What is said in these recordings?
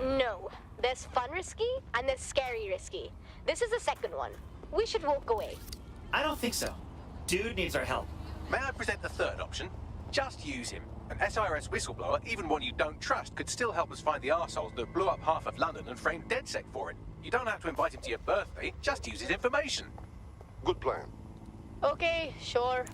No. There's fun risky, and there's scary risky. This is the second one. We should walk away. I don't think so. Dude needs our help. May I present the third option? Just use him. An SRS whistleblower, even one you don't trust, could still help us find the arseholes that blew up half of London and framed DedSec for it. You don't have to invite him to your birthday, just use his information. Good plan. Okay, sure.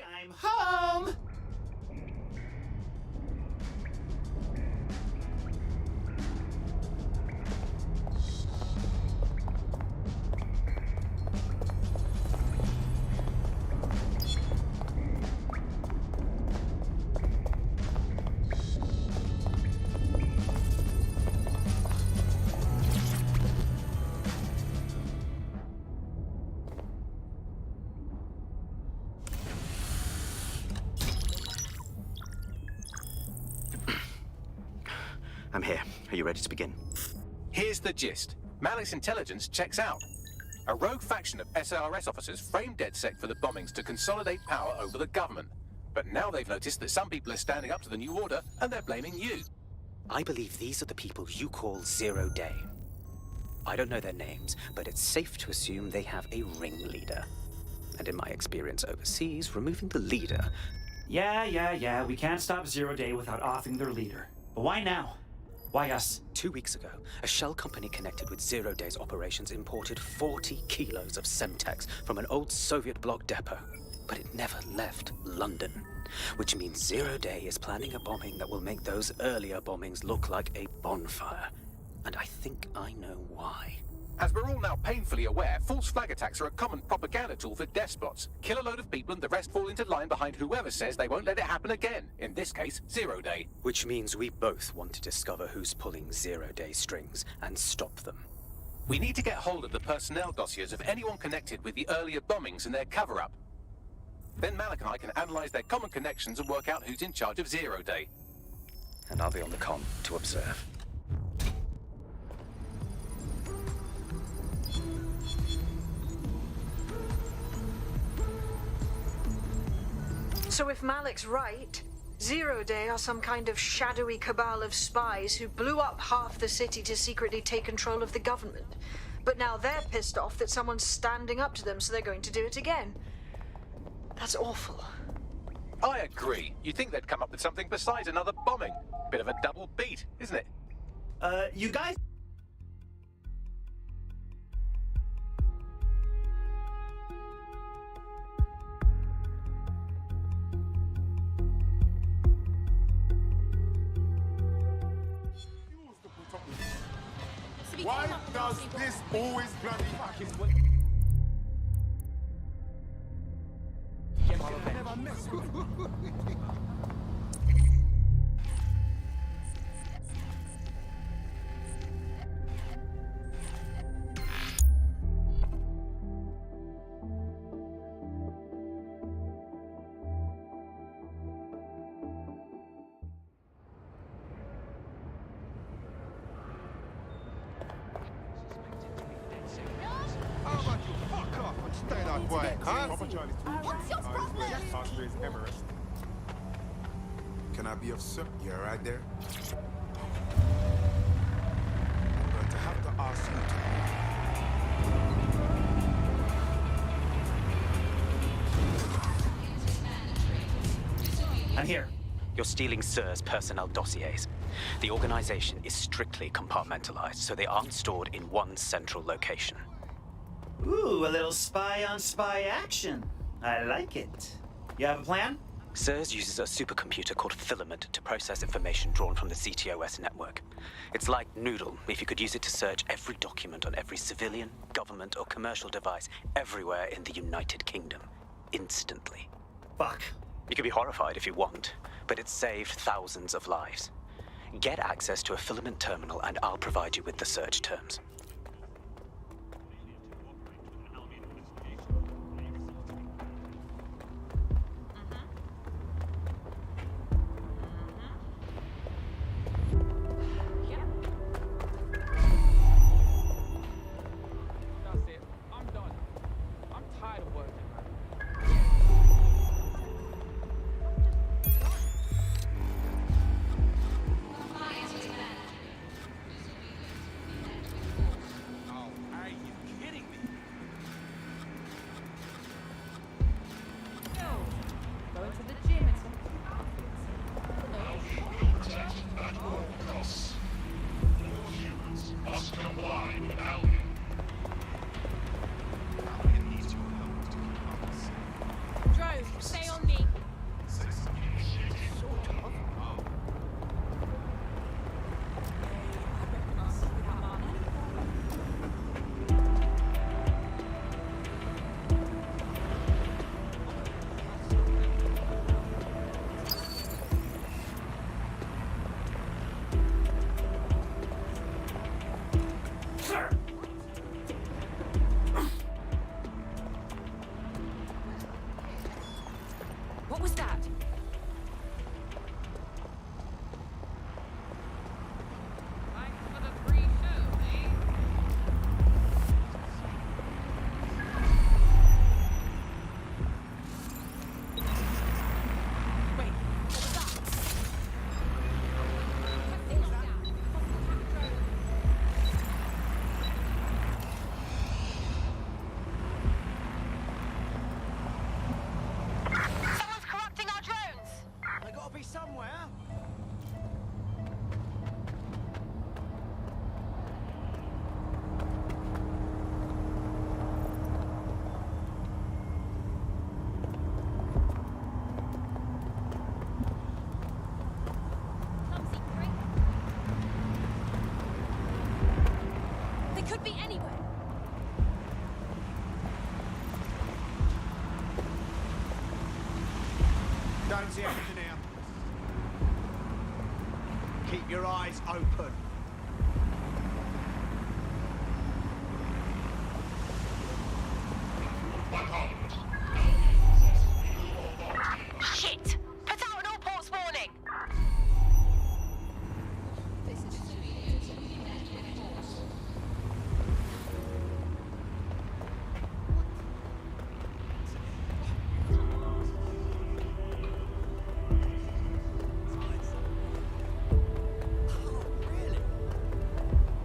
I'm home! I'm here. Are you ready to begin? Here's the gist. Malik's intelligence checks out. A rogue faction of SRS officers framed DedSec for the bombings to consolidate power over the government. But now they've noticed that some people are standing up to the new order, and they're blaming you. I believe these are the people you call Zero Day. I don't know their names, but it's safe to assume they have a ringleader. And in my experience overseas, removing the leader... Yeah. We can't stop Zero Day without offing their leader. But why now? Why us? 2 weeks ago, a shell company connected with Zero Day's operations imported 40 kilos of Semtex from an old Soviet bloc depot. But it never left London. Which means Zero Day is planning a bombing that will make those earlier bombings look like a bonfire. And I think I know why. As we're all now painfully aware, false flag attacks are a common propaganda tool for despots. Kill a load of people and the rest fall into line behind whoever says they won't let it happen again. In this case, Zero Day. Which means we both want to discover who's pulling Zero Day strings and stop them. We need to get hold of the personnel dossiers of anyone connected with the earlier bombings and their cover-up. Then Malik and I can analyze their common connections and work out who's in charge of Zero Day. And I'll be on the comm to observe. So if Malik's right, Zero Day are some kind of shadowy cabal of spies who blew up half the city to secretly take control of the government. But now they're pissed off that someone's standing up to them, so they're going to do it again. That's awful. I agree. You'd think they'd come up with something besides another bombing. Bit of a double beat, isn't it? You guys... Why does this always bloody fucking... How about you fuck off and stay that way, huh? What's your problem? Can I be of service? You alright there? I'm going to have to ask you to... I'm here. You're stealing SIR's personnel dossiers. The organization is strictly compartmentalized, so they aren't stored in one central location. Ooh, a little spy on spy action. I like it. You have a plan? SIRS uses a supercomputer called Filament to process information drawn from the CTOS network. It's like Noodle, if you could use it to search every document on every civilian, government, or commercial device everywhere in the United Kingdom. Instantly. Fuck. You can be horrified if you want, but it's saved thousands of lives. Get access to a Filament terminal and I'll provide you with the search terms. It could be anywhere. Don't see anything here. Keep your eyes open. Shit! Put out an all ports warning!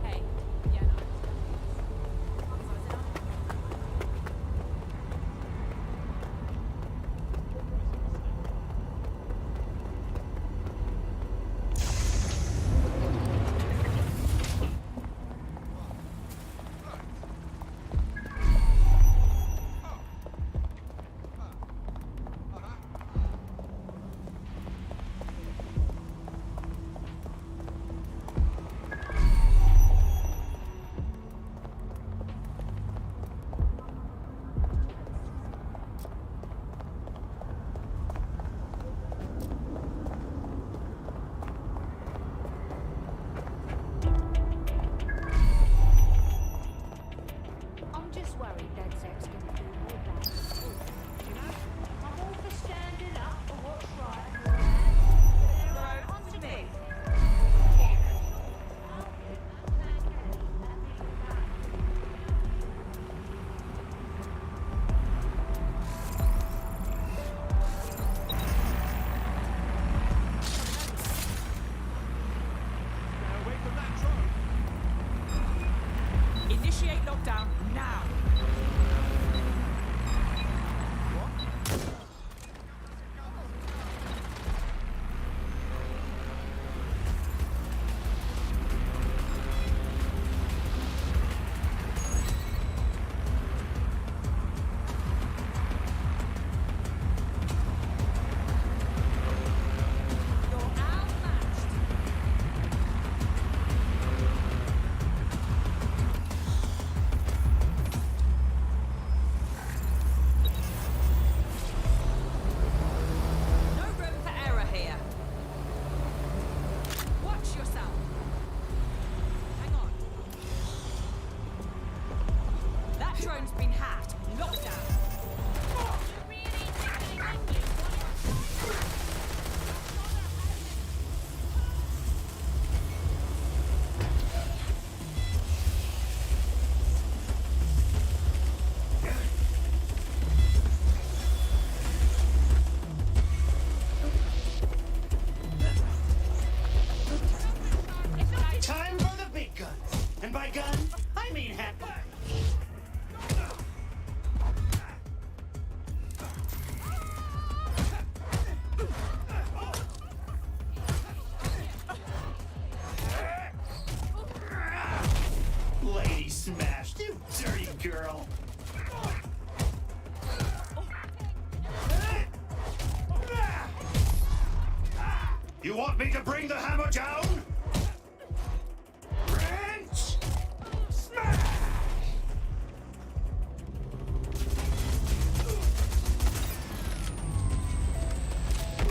Hey, yeah, no. I'm just worried DedSec's gonna do more bad than good. I'm all for standing up for what's right and all that. But on to me. Now away from that drone. Initiate lockdown now. You're outmatched. No room for error here. Watch yourself. Hang on. That drone's been hacked. Lockdown. Time for the big guns. And by guns, I mean happy. Lady smashed, you dirty girl. You want me to bring the hammer down? Wrench! Smash!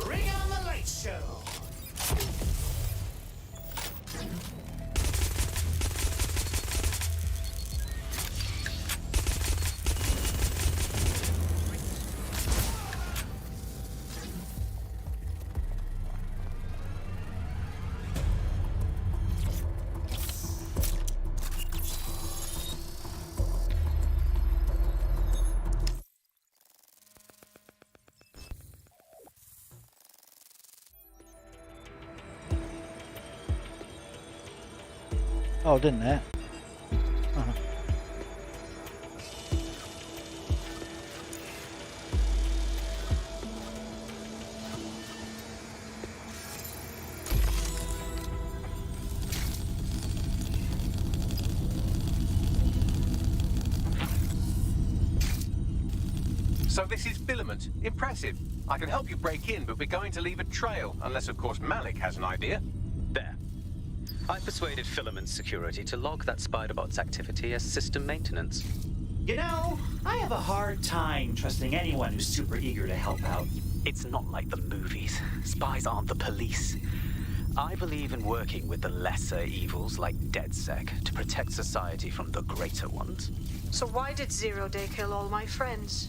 Bring on the light show! Oh, didn't it? So this is filament. Impressive. I can help you break in, but we're going to leave a trail, unless of course Malik has an idea. There. I persuaded Filament Security to log that Spiderbot's activity as system maintenance. You know, I have a hard time trusting anyone who's super eager to help out. It's not like the movies. Spies aren't the police. I believe in working with the lesser evils like DedSec to protect society from the greater ones. So why did Zero Day kill all my friends?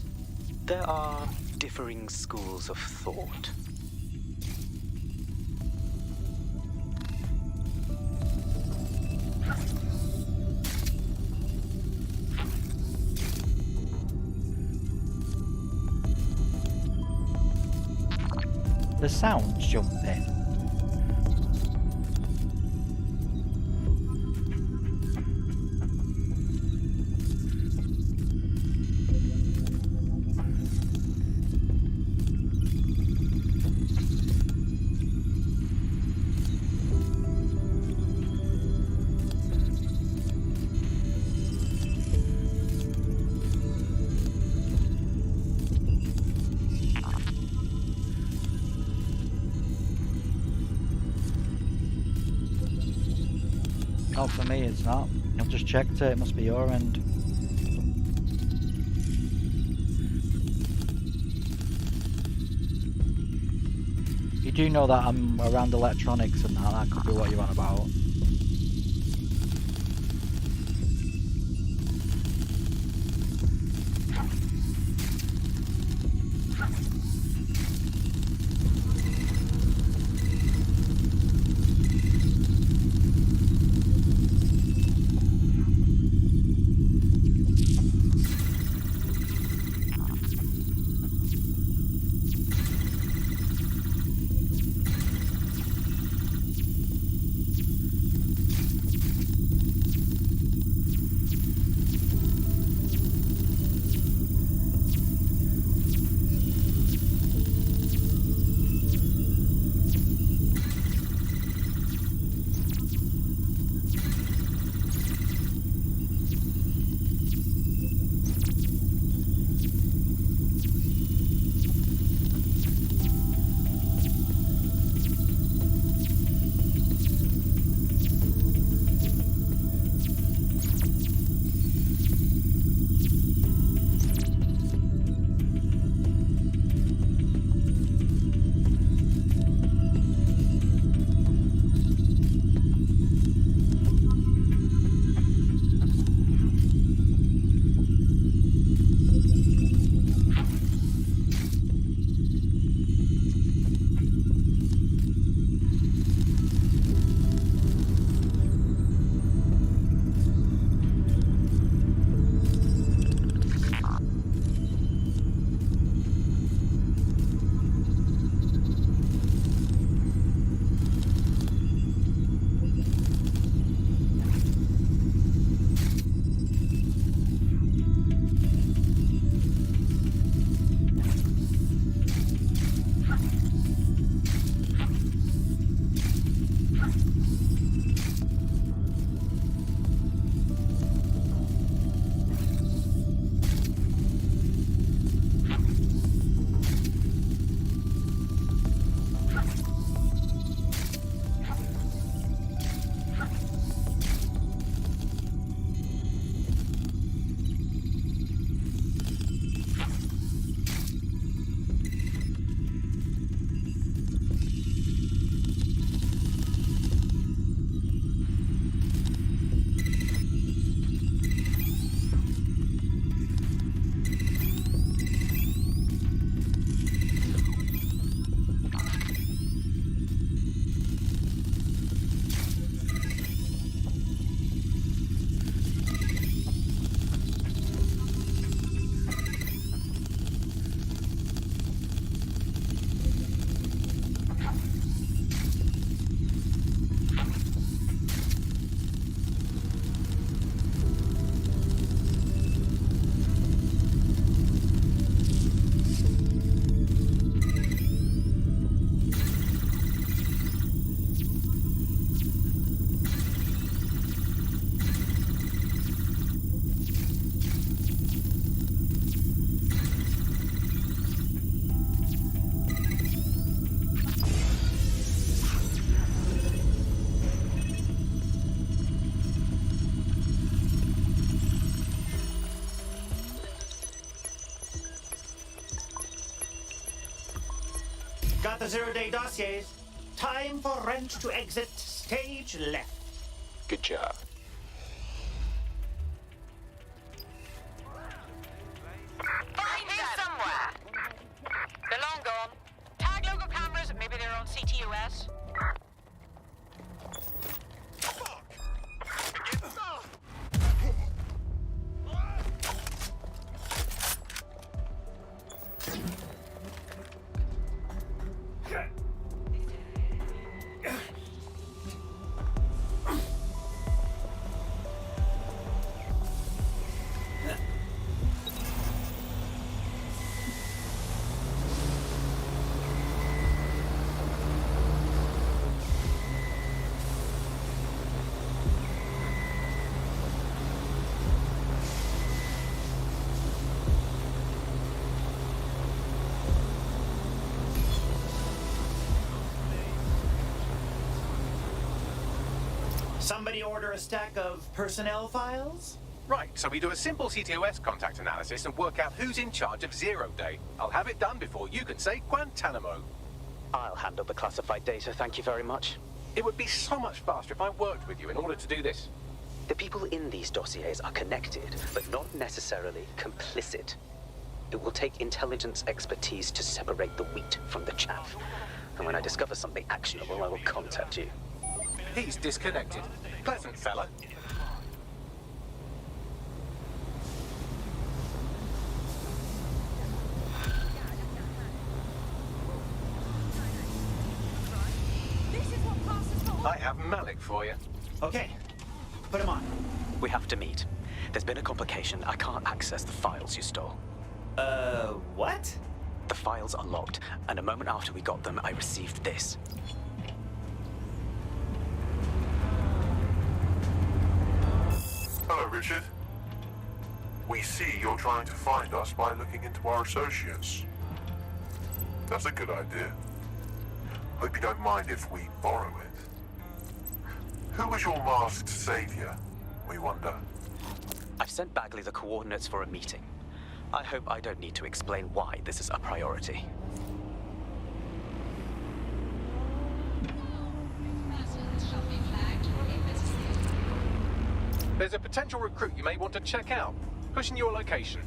There are differing schools of thought. The sound's jumping. Not for me, it's not. I've just checked it, it must be your end. You do know that I'm around electronics and that could be what you're on about. Got the zero-day dossiers. Time for Wrench to exit stage left. Good job. Find him somewhere. They're long gone. Tag logo cameras, maybe they're on CTOS. Somebody order a stack of personnel files? Right, so we do a simple CTOS contact analysis and work out who's in charge of Zero Day. I'll have it done before you can say Guantanamo. I'll handle the classified data, thank you very much. It would be so much faster if I worked with you in order to do this. The people in these dossiers are connected, but not necessarily complicit. It will take intelligence expertise to separate the wheat from the chaff. And when I discover something actionable, I will contact you. He's disconnected. Pleasant fella. This is what passes for. I have Malik for you. Okay, put him on. We have to meet. There's been a complication. I can't access the files you stole. What? The files are locked, and a moment after we got them, I received this. Hello, Richard. We see you're trying to find us by looking into our associates. That's a good idea. Hope you don't mind if we borrow it. Who was your masked savior, we wonder? I've sent Bagley the coordinates for a meeting. I hope I don't need to explain why this is a priority. There's a potential recruit you may want to check out. Pushing your location.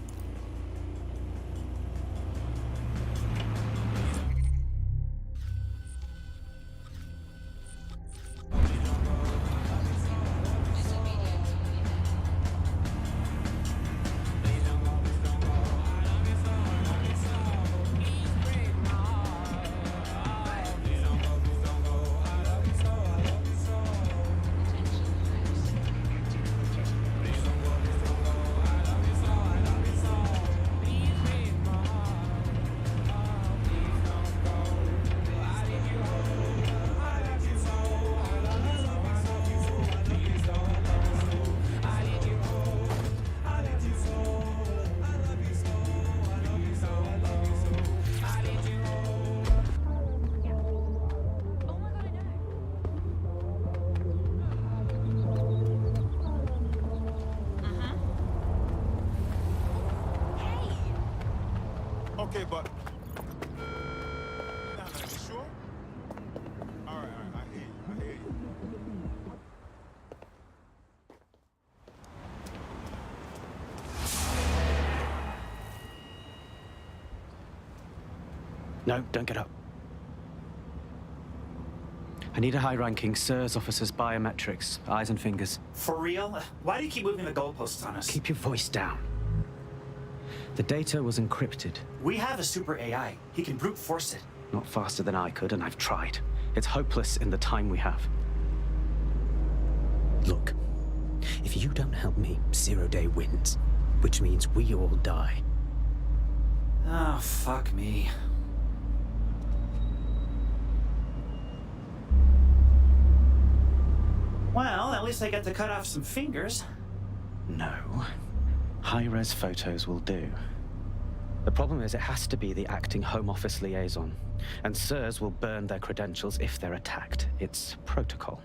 Okay, but... No, you sure? All right, I hear you. No, don't get up. I need a high-ranking SIRS officer's biometrics, eyes and fingers. For real? Why do you keep moving the goalposts on us? Keep your voice down. The data was encrypted. We have a super AI. He can brute force it. Not faster than I could, and I've tried. It's hopeless in the time we have. Look, if you don't help me, Zero Day wins. Which means we all die. Oh, fuck me. Well, at least I get to cut off some fingers. No. High-res photos will do. The problem is it has to be the acting Home Office liaison. And SIRS will burn their credentials if they're attacked. It's protocol.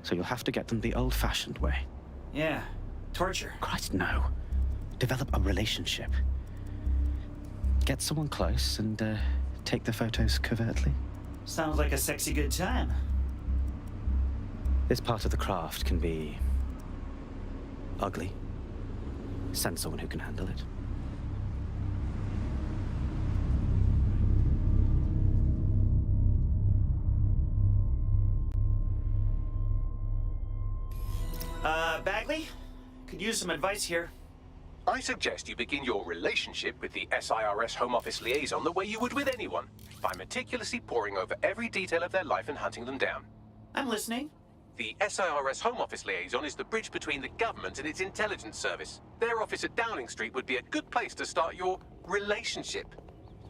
So you'll have to get them the old-fashioned way. Yeah, torture. Christ, no. Develop a relationship. Get someone close and take the photos covertly. Sounds like a sexy good time. This part of the craft can be ugly. Send someone who can handle it. Bagley? Could use some advice here. I suggest you begin your relationship with the SIRS Home Office liaison the way you would with anyone, by meticulously poring over every detail of their life and hunting them down. I'm listening. The SIRS Home Office liaison is the bridge between the government and its intelligence service. Their office at Downing Street would be a good place to start your relationship.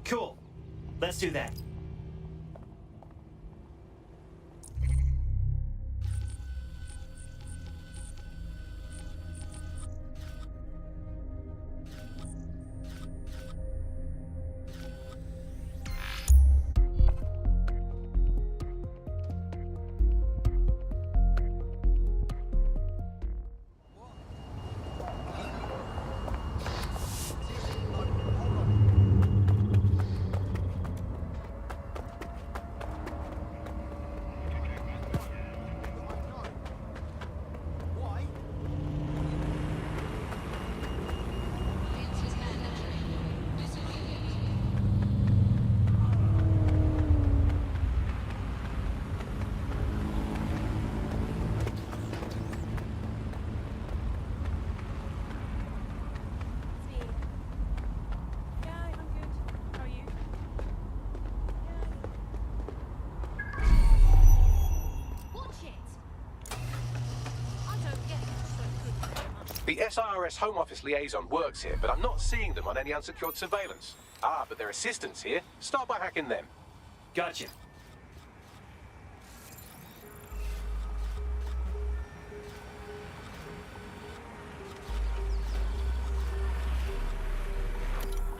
Cool. Let's do that. The SIRS Home Office liaison works here, but I'm not seeing them on any unsecured surveillance. Ah, but their assistants here. Start by hacking them. Gotcha.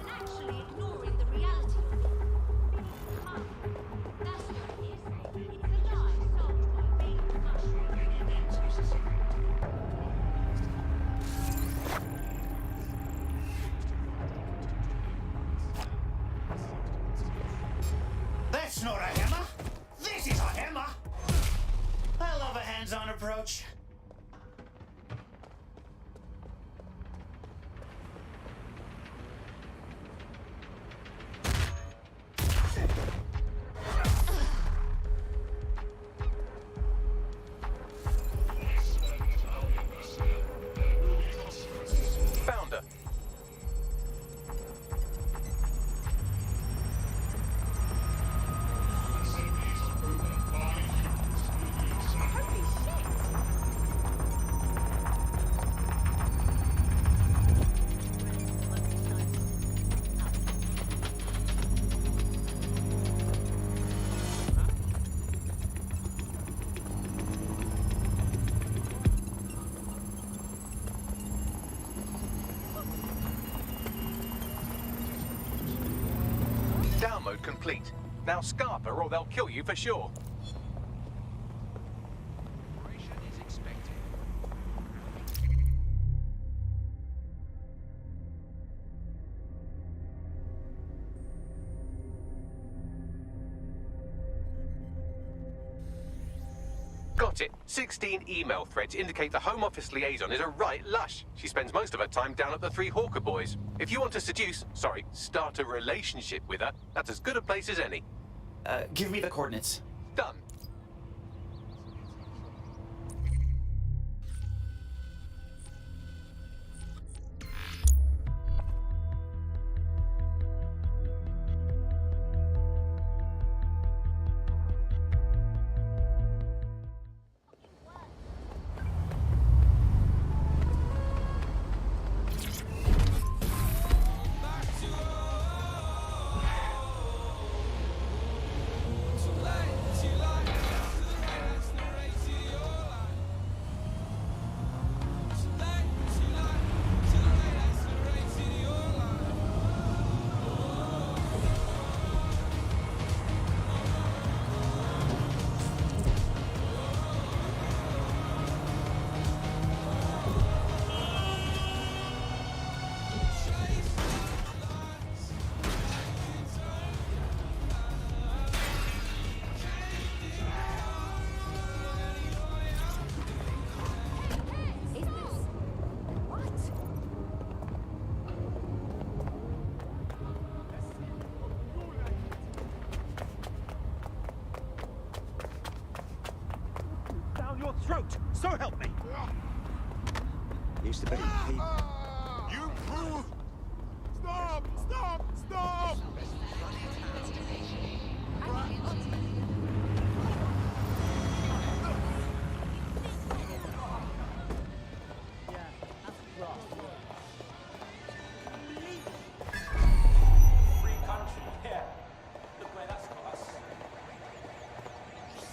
Actually ignoring the reality of it. Come on. That's what it is. It's a lie sold by big mushroom inventors. That's not a hammer. This is a hammer. I love a hands-on approach. Found her. Download complete. Now Scarper or they'll kill you for sure. Got it. 16 email threads indicate the Home Office liaison is a right lush. She spends most of her time down at the Three Hawker Boys. If you want to start a relationship with her, that's as good a place as any. Give me the coordinates. Done. Too late. So help me. Used to be. You crew! Stop! Stop! Stop! Free country, yeah. Look where that's got us.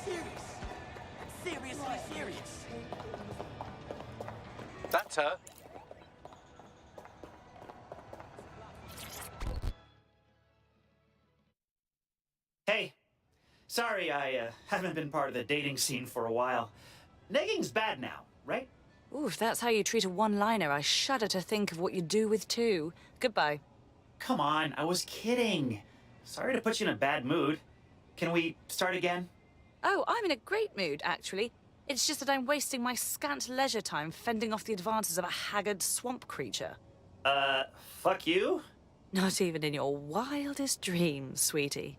Serious? Seriously serious? That's her. Hey, sorry I haven't been part of the dating scene for a while. Negging's bad now, right? Ooh, if that's how you treat a one-liner, I shudder to think of what you do with two. Goodbye. Come on, I was kidding. Sorry to put you in a bad mood. Can we start again? Oh, I'm in a great mood, actually. It's just that I'm wasting my scant leisure time fending off the advances of a haggard swamp creature. Fuck you? Not even in your wildest dreams, sweetie.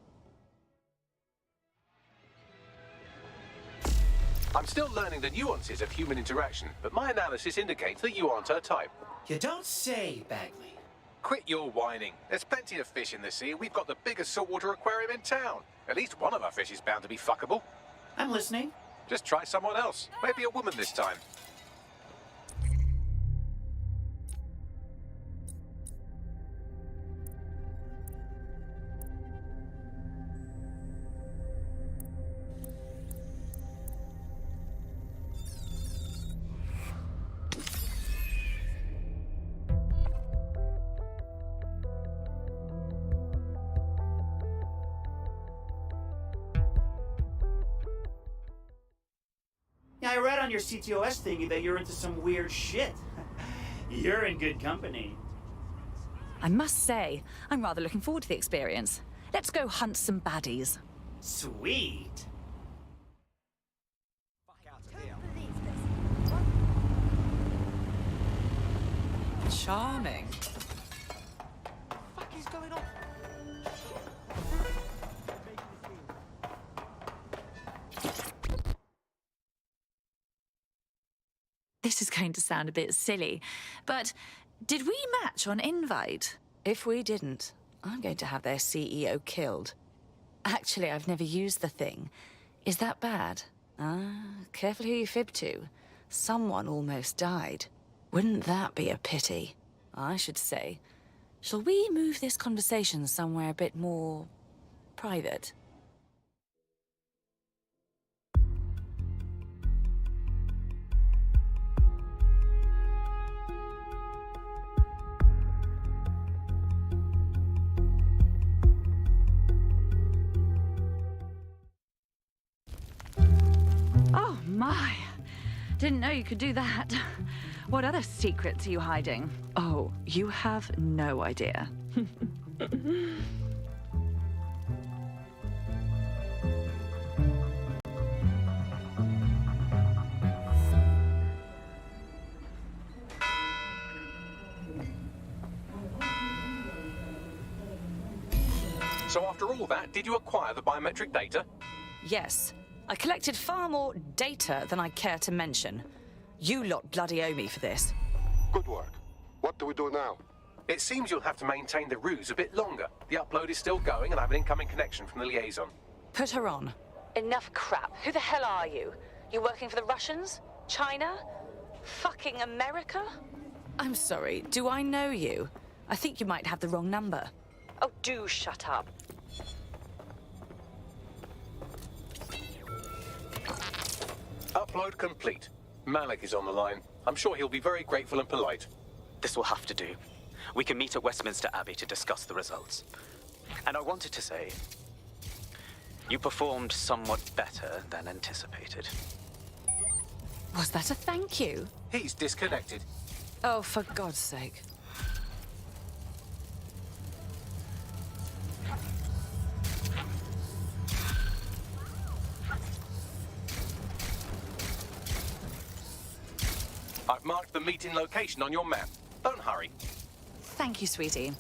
I'm still learning the nuances of human interaction, but my analysis indicates that you aren't her type. You don't say, Bagley. Quit your whining. There's plenty of fish in the sea, and we've got the biggest saltwater aquarium in town. At least one of our fish is bound to be fuckable. I'm listening. Just try someone else. Maybe a woman this time. Yeah, I read on your CTOS thingy that you're into some weird shit. You're in good company. I must say, I'm rather looking forward to the experience. Let's go hunt some baddies. Sweet. Charming. What is going on? This is going to sound a bit silly, but did we match on invite? If we didn't, I'm going to have their CEO killed. Actually, I've never used the thing. Is that bad? Careful who you fib to. Someone almost died. Wouldn't that be a pity? I should say. Shall we move this conversation somewhere a bit more private? Oh my! Didn't know you could do that. What other secrets are you hiding? Oh, you have no idea. So after all that, did you acquire the biometric data? Yes. I collected far more data than I care to mention. You lot bloody owe me for this. Good work. What do we do now? It seems you'll have to maintain the ruse a bit longer. The upload is still going, and I have an incoming connection from the liaison. Put her on. Enough crap. Who the hell are you? You working for the Russians? China? Fucking America? I'm sorry, do I know you? I think you might have the wrong number. Oh, do shut up. Upload complete. Malik is on the line. I'm sure he'll be very grateful and polite. This will have to do. We can meet at Westminster Abbey to discuss the results. And I wanted to say, you performed somewhat better than anticipated. Was that a thank you? He's disconnected. Oh, for God's sake. I've marked the meeting location on your map. Don't hurry. Thank you, sweetie.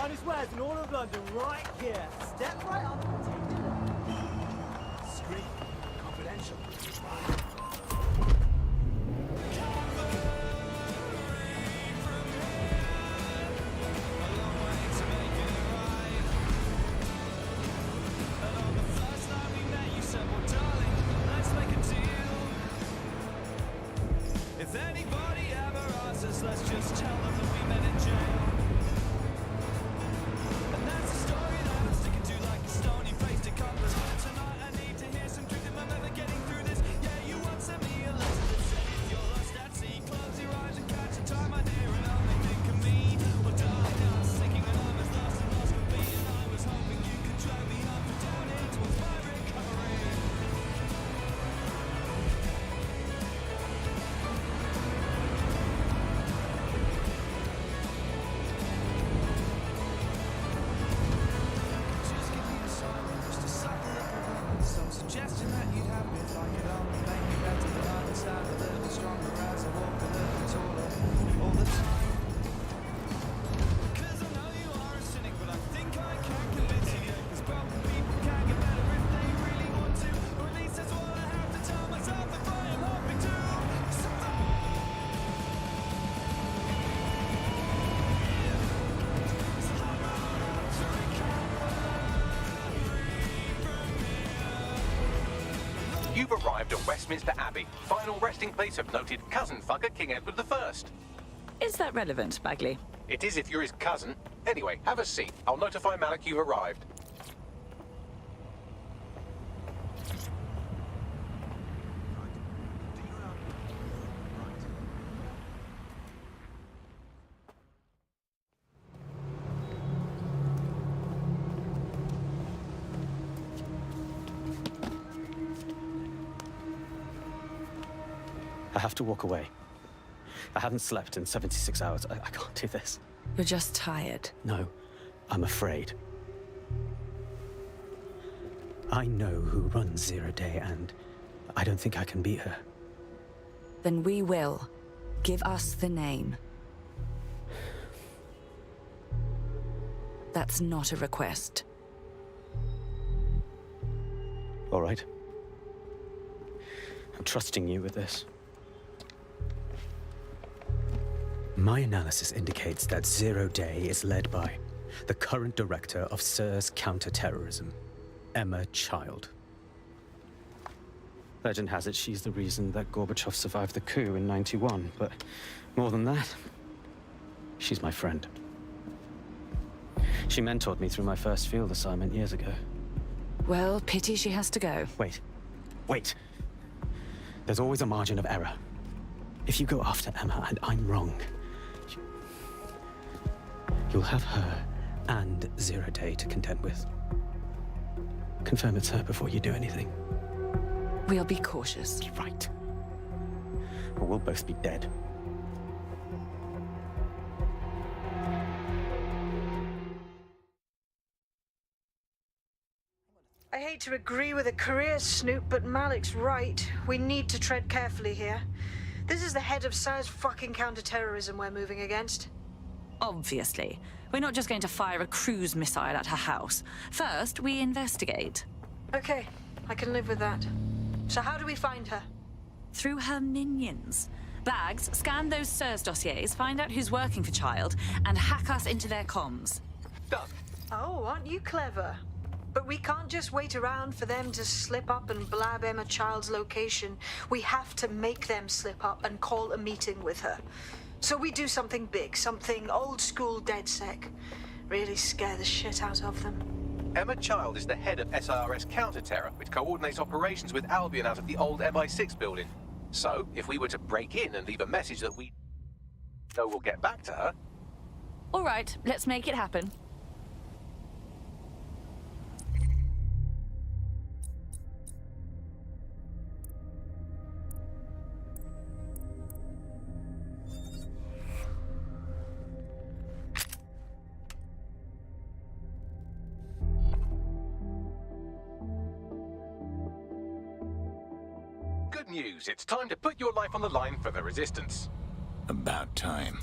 finest wares in all of London right here. Step right up and take a look. Scream. Confidential. If anybody ever asks us, let's just tell them that we met in jail. And that's a story that I'm sticking to like a stony face to compass. Tonight I need to hear some truth if I'm ever getting through this. Yeah, you once sent me a letter that said if you're lost at sea, close your eyes and catch the time I near and only think of me. Well, darling, I was thinking that I'm as lost and lost could be, and I was hoping you could drive me up and down here towards my recovery. Some suggestion that you'd have me if I could only make me better, but I understand a little stronger as I walk a little taller all the time. Cause I know you are a cynic, but I think I can convince you. Cause broken people can get better if they really want to, or at least that's what I have to tell myself if I am hoping to survive. So I wrote out to recover. You've arrived at Westminster Abbey, final resting place of noted cousin fucker King Edward I. Is that relevant, Bagley? It is if you're his cousin. Anyway, have a seat. I'll notify Malik you've arrived. I have to walk away. I haven't slept in 76 hours. I can't do this. You're just tired. No, I'm afraid. I know who runs Zero Day, and I don't think I can beat her. Then we will. Give us the name. That's not a request. All right. I'm trusting you with this. My analysis indicates that Zero Day is led by the current director of SIRS counterterrorism, Emma Child. Legend has it she's the reason that Gorbachev survived the coup in '91, but more than that, she's my friend. She mentored me through my first field assignment years ago. Well, pity she has to go. Wait. There's always a margin of error. If you go after Emma and I'm wrong, you'll have her and Zero Day to contend with. Confirm it's her before you do anything. We'll be cautious. You're right. Or we'll both be dead. I hate to agree with a career snoop, but Malik's right. We need to tread carefully here. This is the head of SIRS fucking counterterrorism we're moving against. Obviously. We're not just going to fire a cruise missile at her house. First, we investigate. Okay, I can live with that. So how do we find her? Through her minions. Bags, scan those SIRS dossiers, find out who's working for Child, and hack us into their comms. Done. Oh, aren't you clever? But we can't just wait around for them to slip up and blab Emma Child's location. We have to make them slip up and call a meeting with her. So we do something big, something old school DedSec. Really scare the shit out of them. Emma Child is the head of SIRS counter-terror, which coordinates operations with Albion out of the old MI6 building. So, if we were to break in and leave a message that we know we'll get back to her... All right, let's make it happen. Good news, it's time to put your life on the line for the Resistance. About time.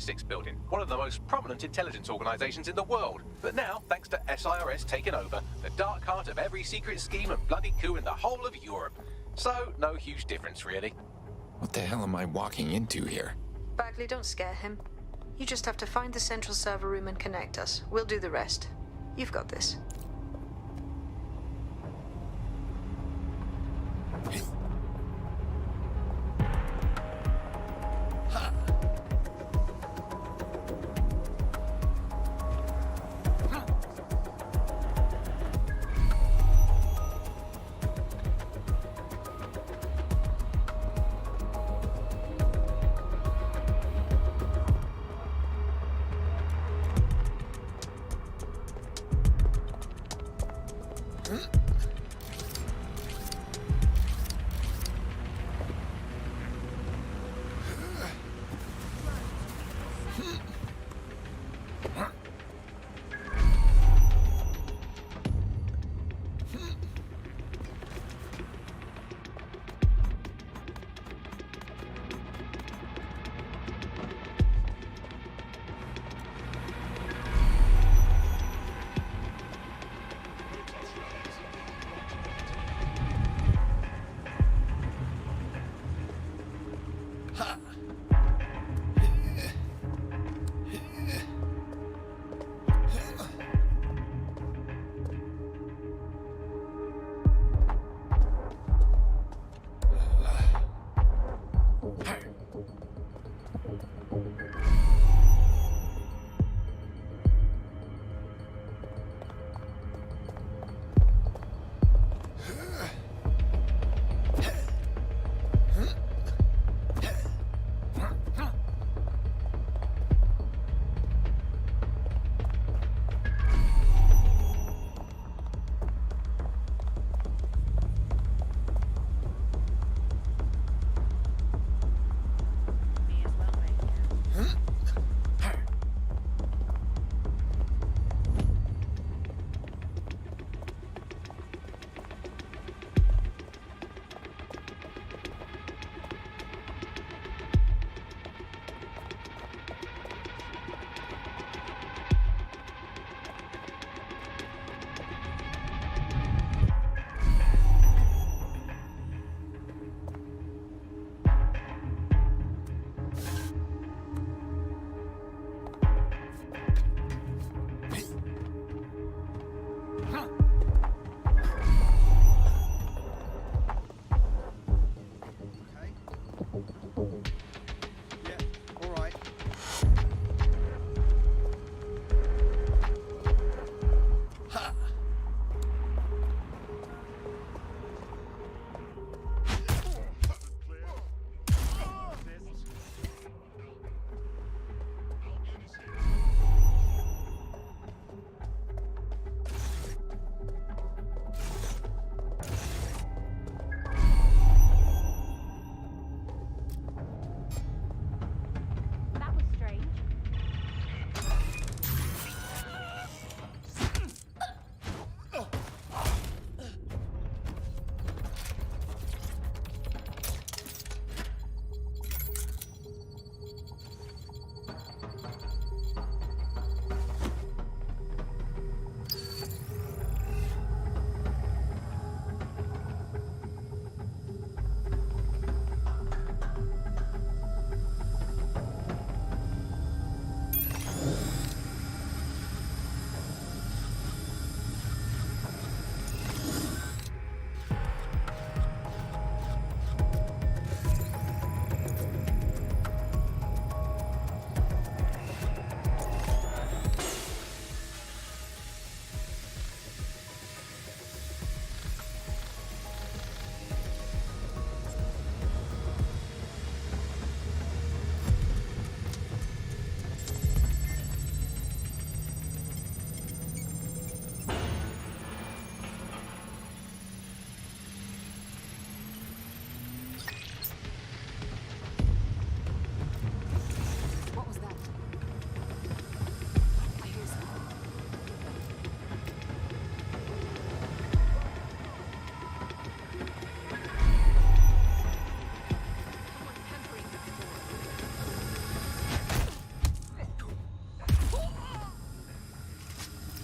MI6 building, one of the most prominent intelligence organizations in the world. But now, thanks to SIRS taking over, the dark heart of every secret scheme and bloody coup in the whole of Europe. So, no huge difference, really. What the hell am I walking into here? Bagley, don't scare him. You just have to find the central server room and connect us. We'll do the rest. You've got this.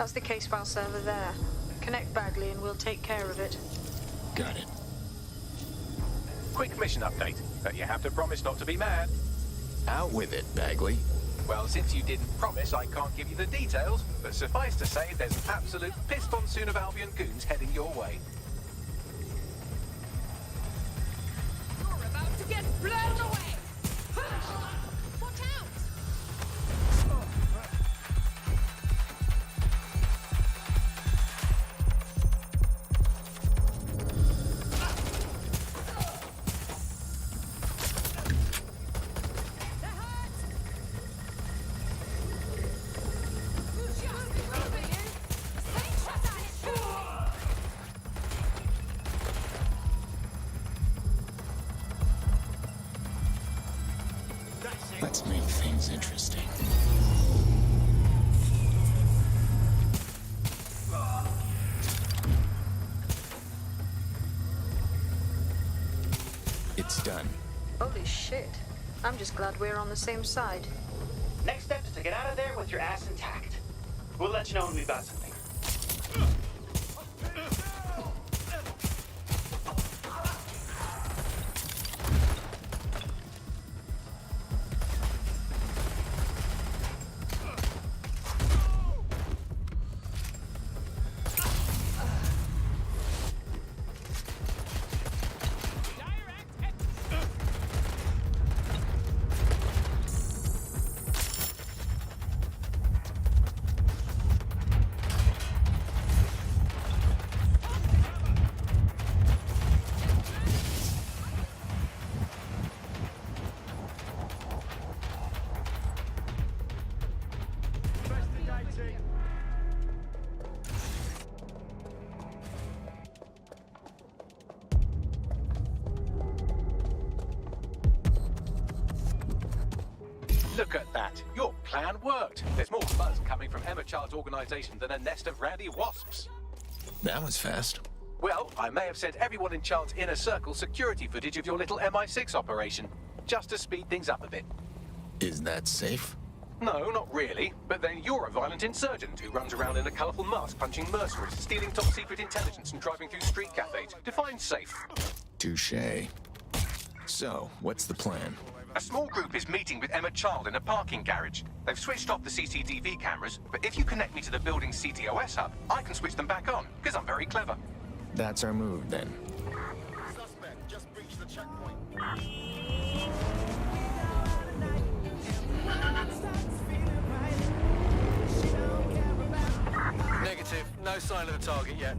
That's the case file server there. Connect Bagley and we'll take care of it. Got it. Quick mission update, but you have to promise not to be mad. Out with it, Bagley. Well, since you didn't promise, I can't give you the details, but suffice to say there's an absolute pissed monsoon of Albion goons heading your way. You're about to get blown away! Watch out! Let's make things interesting. It's done. Holy shit. I'm just glad we're on the same side. Next step is to get out of there with your ass intact. We'll let you know when we've got something. Look at that. Your plan worked. There's more buzz coming from Emma Child's organization than a nest of randy wasps. That was fast. Well, I may have sent everyone in Child's inner circle security footage of your little MI6 operation, just to speed things up a bit. Is that safe? No, not really. But then you're a violent insurgent who runs around in a colourful mask punching mercenaries, stealing top secret intelligence and driving through street cafes. Define safe. Touché. So, what's the plan? A small group is meeting with Emma Child in a parking garage. They've switched off the CCTV cameras, but if you connect me to the building's CTOS hub, I can switch them back on, because I'm very clever. That's our move, then. Suspect just breached the checkpoint. Negative. No sign of the target yet.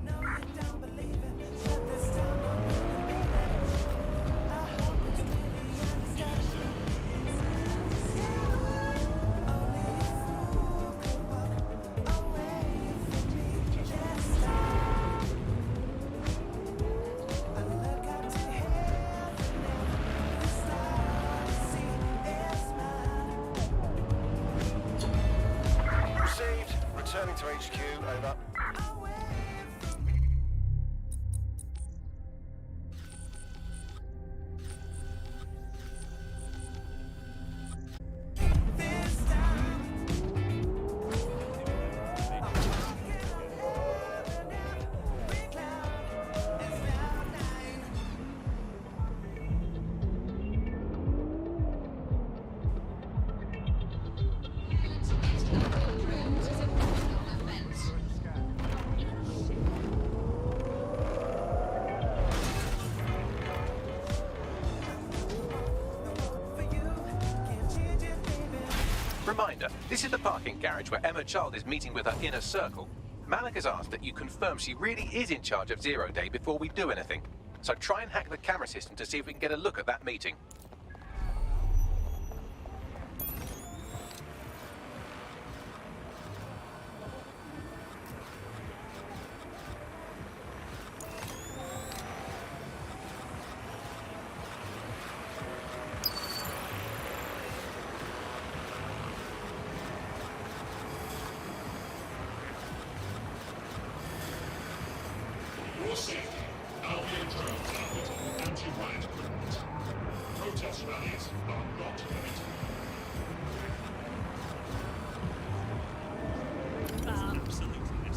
Received. Returning to HQ. Over. Reminder, this is the parking garage where Emma Child is meeting with her inner circle. Malik has asked that you confirm she really is in charge of Zero Day before we do anything. So try and hack the camera system to see if we can get a look at that meeting. For safety, Albion drones are fitted anti-riot equipment. Protest rallies are not permitted. Absolutely.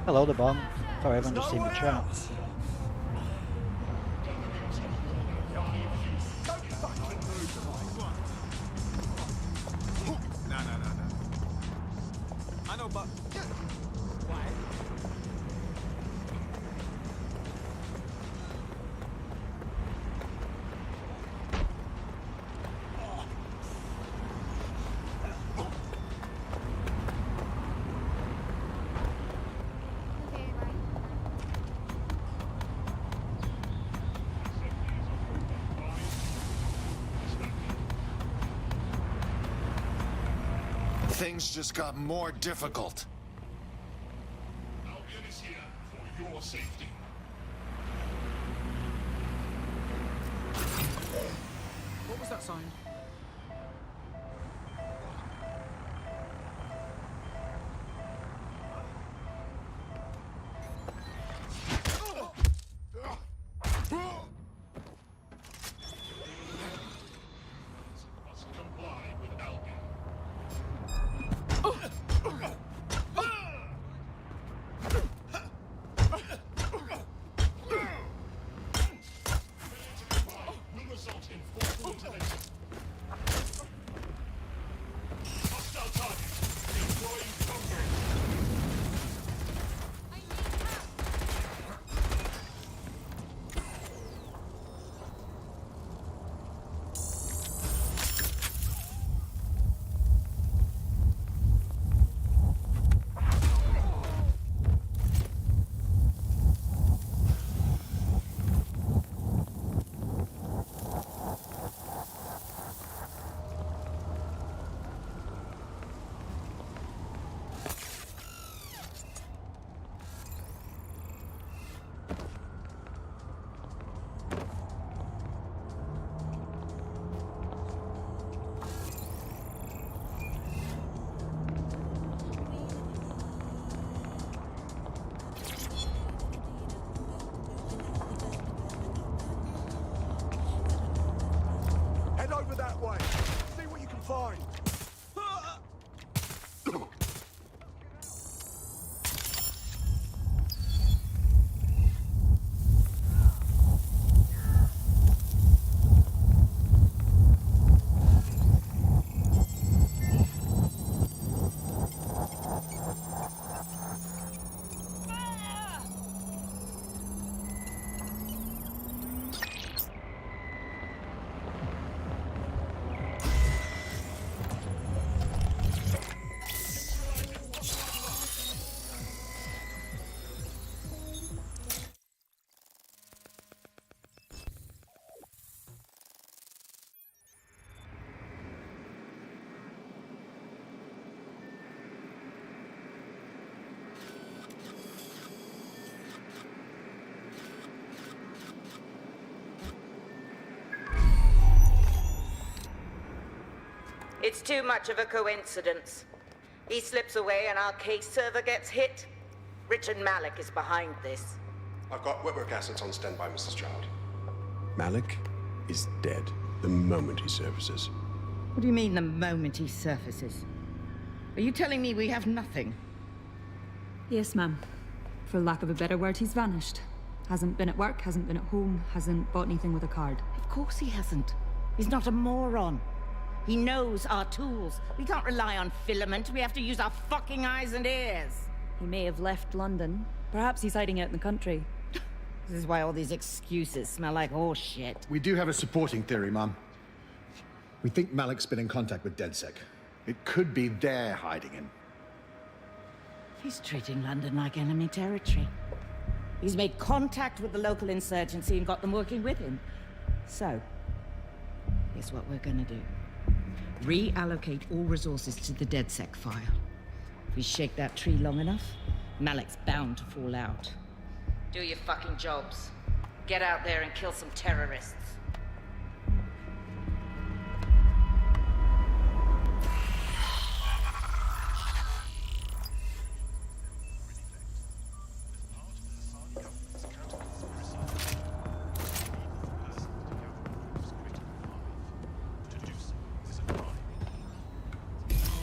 Hello, the bomb. Sorry, I haven't just seen the chat. No. I know, but... Why? Things just got more difficult. Our unit is here for your safety. What was that sound? Must comply with Albion. Will result in forceful intervention. Hostile target. Deploying cover. Head over that way. See what you can find. It's too much of a coincidence. He slips away and our case server gets hit. Richard Malik is behind this. I've got Whitworth assets on standby, Mrs. Child. Malik is dead the moment he surfaces. What do you mean the moment he surfaces? Are you telling me we have nothing? Yes, ma'am. For lack of a better word, he's vanished. Hasn't been at work, hasn't been at home, hasn't bought anything with a card. Of course he hasn't. He's not a moron. He knows our tools. We can't rely on filament. We have to use our fucking eyes and ears. He may have left London. Perhaps he's hiding out in the country. This is why all these excuses smell like horse shit. We do have a supporting theory, Mum. We think Malik's been in contact with DedSec. It could be they're hiding him. He's treating London like enemy territory. He's made contact with the local insurgency and got them working with him. So, here's what we're gonna do. Reallocate all resources to the DedSec file. If we shake that tree long enough, Malik's bound to fall out. Do your fucking jobs. Get out there and kill some terrorists.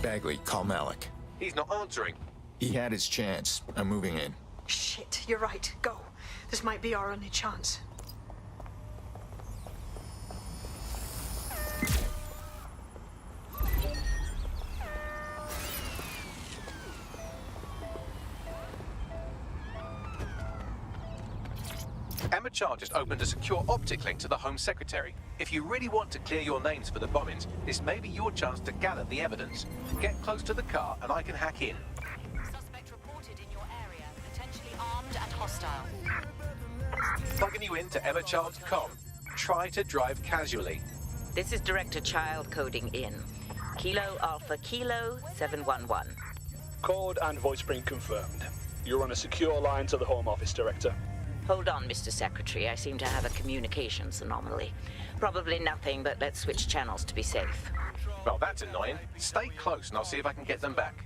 Bagley, call Malik. He's not answering. He had his chance. I'm moving in. Shit, you're right. Go. This might be our only chance. Emma Child just opened a secure optic link to the Home Secretary. If you really want to clear your names for the bombings, this may be your chance to gather the evidence. Get close to the car and I can hack in. Suspect reported in your area, potentially armed and hostile. Plugging you into EmmaChild's comm. Try to drive casually. This is Director Child coding in. Kilo Alpha Kilo 711. Code and voice print confirmed. You're on a secure line to the Home Office, Director. Hold on, Mr. Secretary. I seem to have a communications anomaly. Probably nothing, but let's switch channels to be safe. Well, that's annoying. Stay close and I'll see if I can get them back.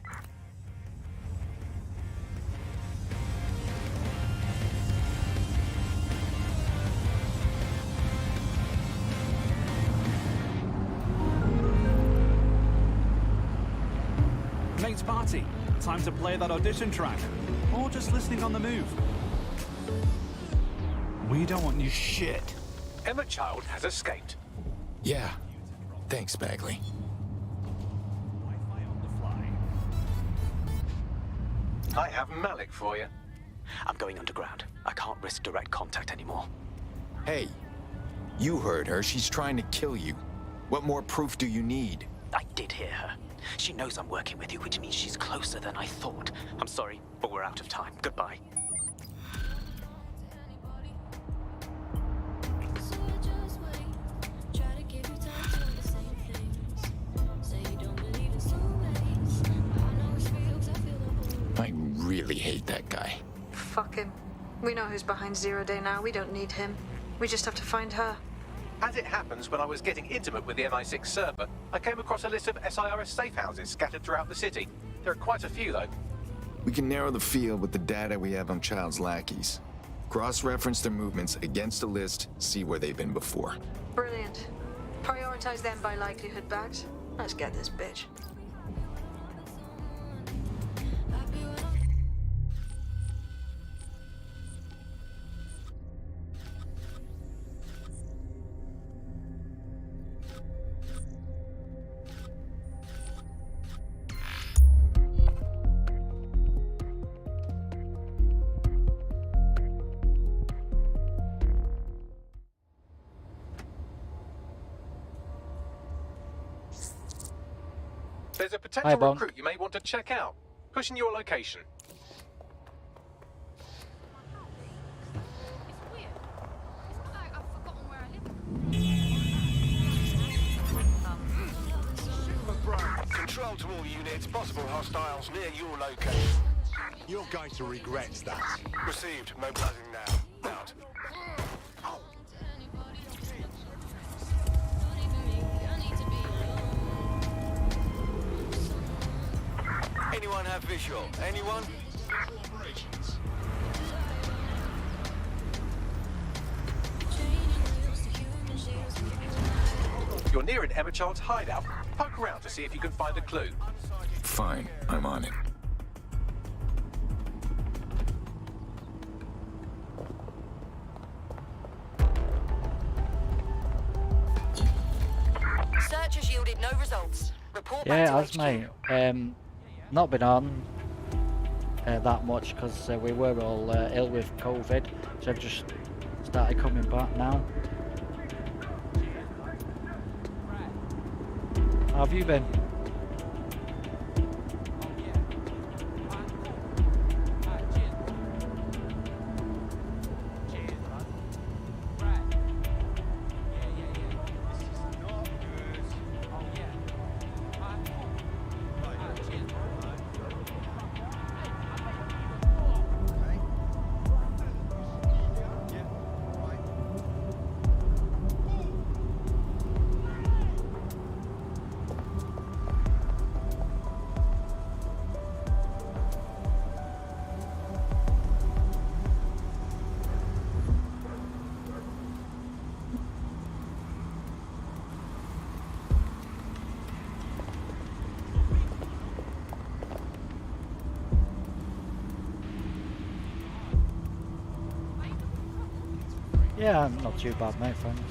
Late party. Time to play that audition track. Or just listening on the move. We don't want you shit. Emma Child has escaped. Yeah. Thanks, Bagley. I have Malik for you. I'm going underground. I can't risk direct contact anymore. Hey, you heard her. She's trying to kill you. What more proof do you need? I did hear her. She knows I'm working with you, which means she's closer than I thought. I'm sorry, but we're out of time. Goodbye. I really hate that guy. Fuck him. We know who's behind Zero Day now. We don't need him. We just have to find her. As it happens, when I was getting intimate with the MI6 server, I came across a list of SIRS safe houses scattered throughout the city. There are quite a few, though. We can narrow the field with the data we have on Child's lackeys. Cross-reference their movements against a list, see where they've been before. Brilliant. Prioritize them by likelihood, Bags. Let's get this bitch. There's a potential recruit you may want to check out. Pushing your location. Control to all units. Possible hostiles near your location. You're going to regret that. Received. Mobilizing now. Out. Anyone have visual? Anyone? You're near an Emma Child's hideout. Poke around to see if you can find a clue. Fine, I'm on it. Search has yielded no results. Report Yeah, back as to mate. Not been on that much because we were all ill with COVID, so I've just started coming back now. How have you been? Yeah, not too bad, mate, thanks.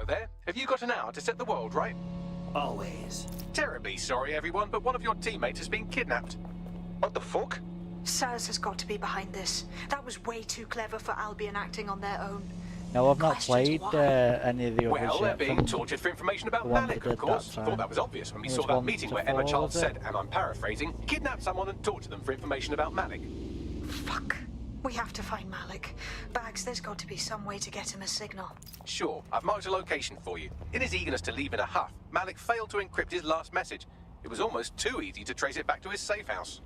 There. Have you got an hour to set the world right? Always. Terribly sorry, everyone, but one of your teammates has been kidnapped. What the fuck? SARS has got to be behind this. That was way too clever for Albion acting on their own. No, I've not played any of the others Well, they're yet. being tortured for information about Malik, of course. Thought that was obvious when we saw that meeting where Emma Child said, and I'm paraphrasing, kidnap someone and torture them for information about Malik. Fuck. We have to find Malik. Bags, there's got to be some way to get him a signal. Sure, I've marked a location for you. In his eagerness to leave in a huff, Malik failed to encrypt his last message. It was almost too easy to trace it back to his safe house.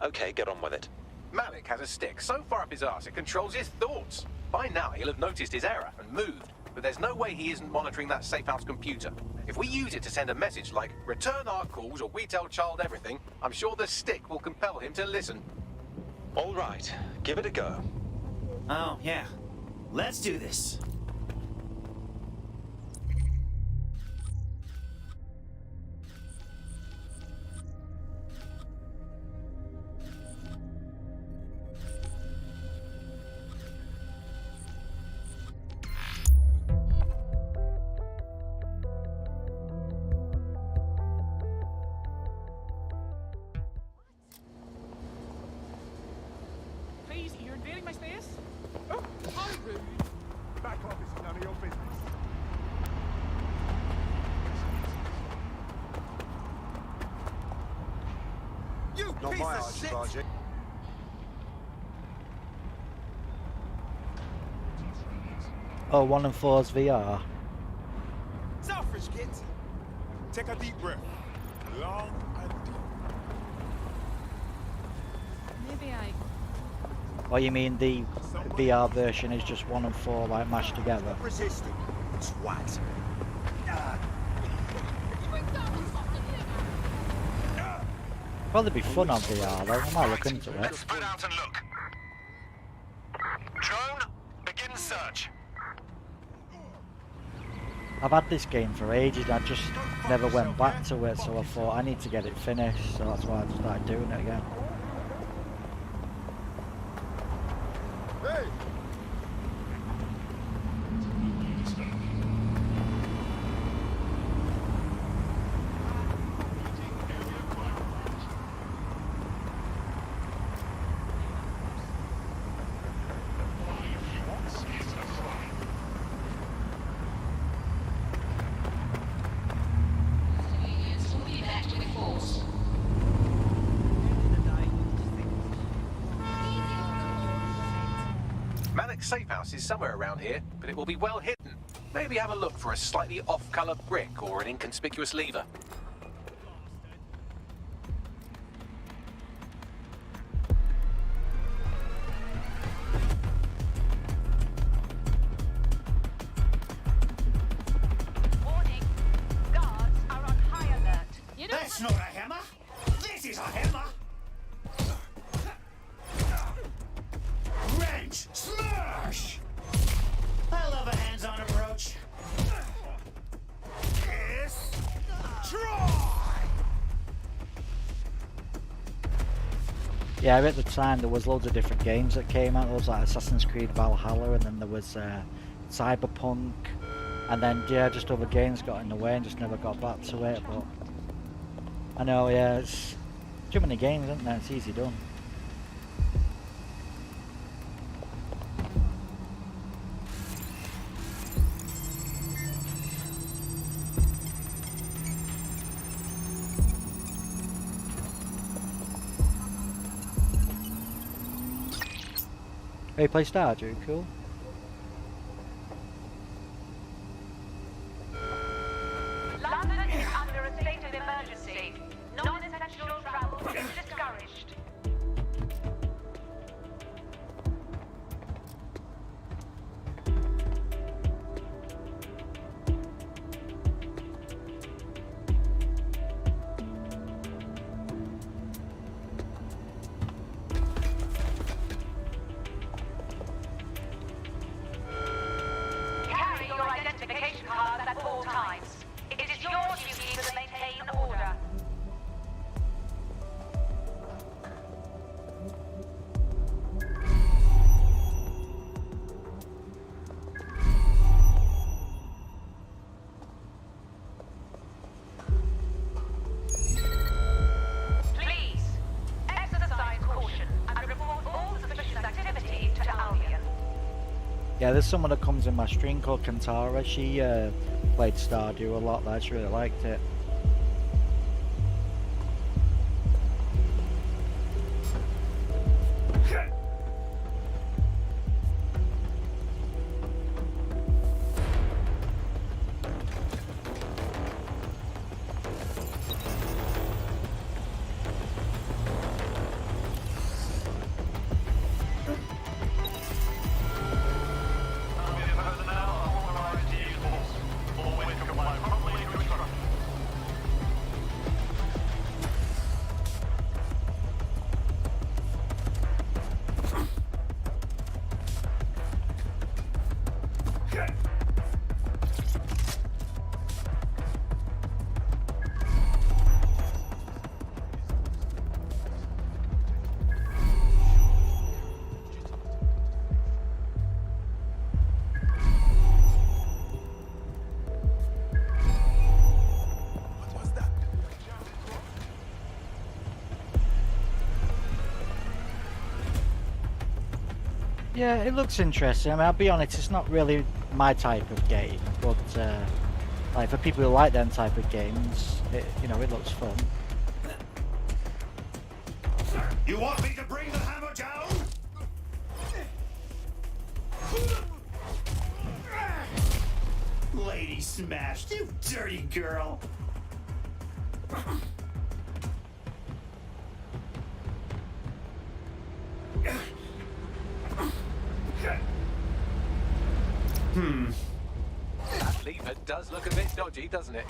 Okay, get on with it. Malik has a stick so far up his arse it controls his thoughts. By now he'll have noticed his error and moved, but there's no way he isn't monitoring that safe house computer. If we use it to send a message like, return our calls or we tell Child everything, I'm sure the stick will compel him to listen. All right, give it a go. Oh, yeah. Let's do this. Please, you're invading my space? Oh, how rude. Back office is none of your business. You Not piece my of shit! Archie. Oh, 1 and 4's VR. Selfish git. Take a deep breath. Long and deep. Maybe I... Or you mean the VR version is just 1 and 4 like mashed together? Resisting. Twat. Probably be fun on VR though, I might look into it. Spread out and look. Drone, begin search. I've had this game for ages and I just never went back to it, so I thought I need to get it finished, so that's why I started doing it again. Hey! Malik's safe house is somewhere around here, but it will be well hidden. Maybe have a look for a slightly off-color brick or an inconspicuous lever. Warning. Guards are on high alert. That's not a hammer. This is a hammer. Yeah, at the time there was loads of different games that came out. There was like Assassin's Creed Valhalla, and then there was Cyberpunk, and then yeah, just other games got in the way and just never got back to it. But I know, yeah, it's too many games, isn't there? It's easy done. Hey, play Stardew, cool. London is under a state of emergency. Non-essential travel is discouraged. Carry your identification cards at all times. It is your duty to maintain order. Please, exercise caution and report all suspicious activity to Albion. Yeah, there's someone that comes in my stream called Kantara. She played Stardew a lot. I just really liked it. Yeah, it looks interesting. I mean, I'll be honest, it's not really my type of game, but like for people who like them type of games, you know, it looks fun. You want me to bring the hammer down? Lady smashed, you dirty girl. That lever does look a bit dodgy, doesn't it?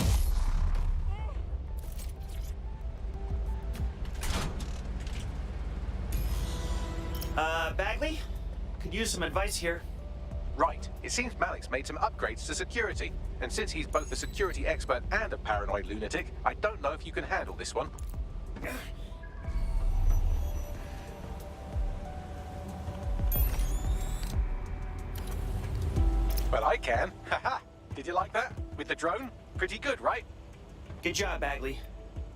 Bagley? Could use some advice here. Right. It seems Malik's made some upgrades to security. And since he's both a security expert and a paranoid lunatic, I don't know if you can handle this one. Well, I can. Haha. Did you like that? With the drone? Pretty good, right? Good job, Bagley.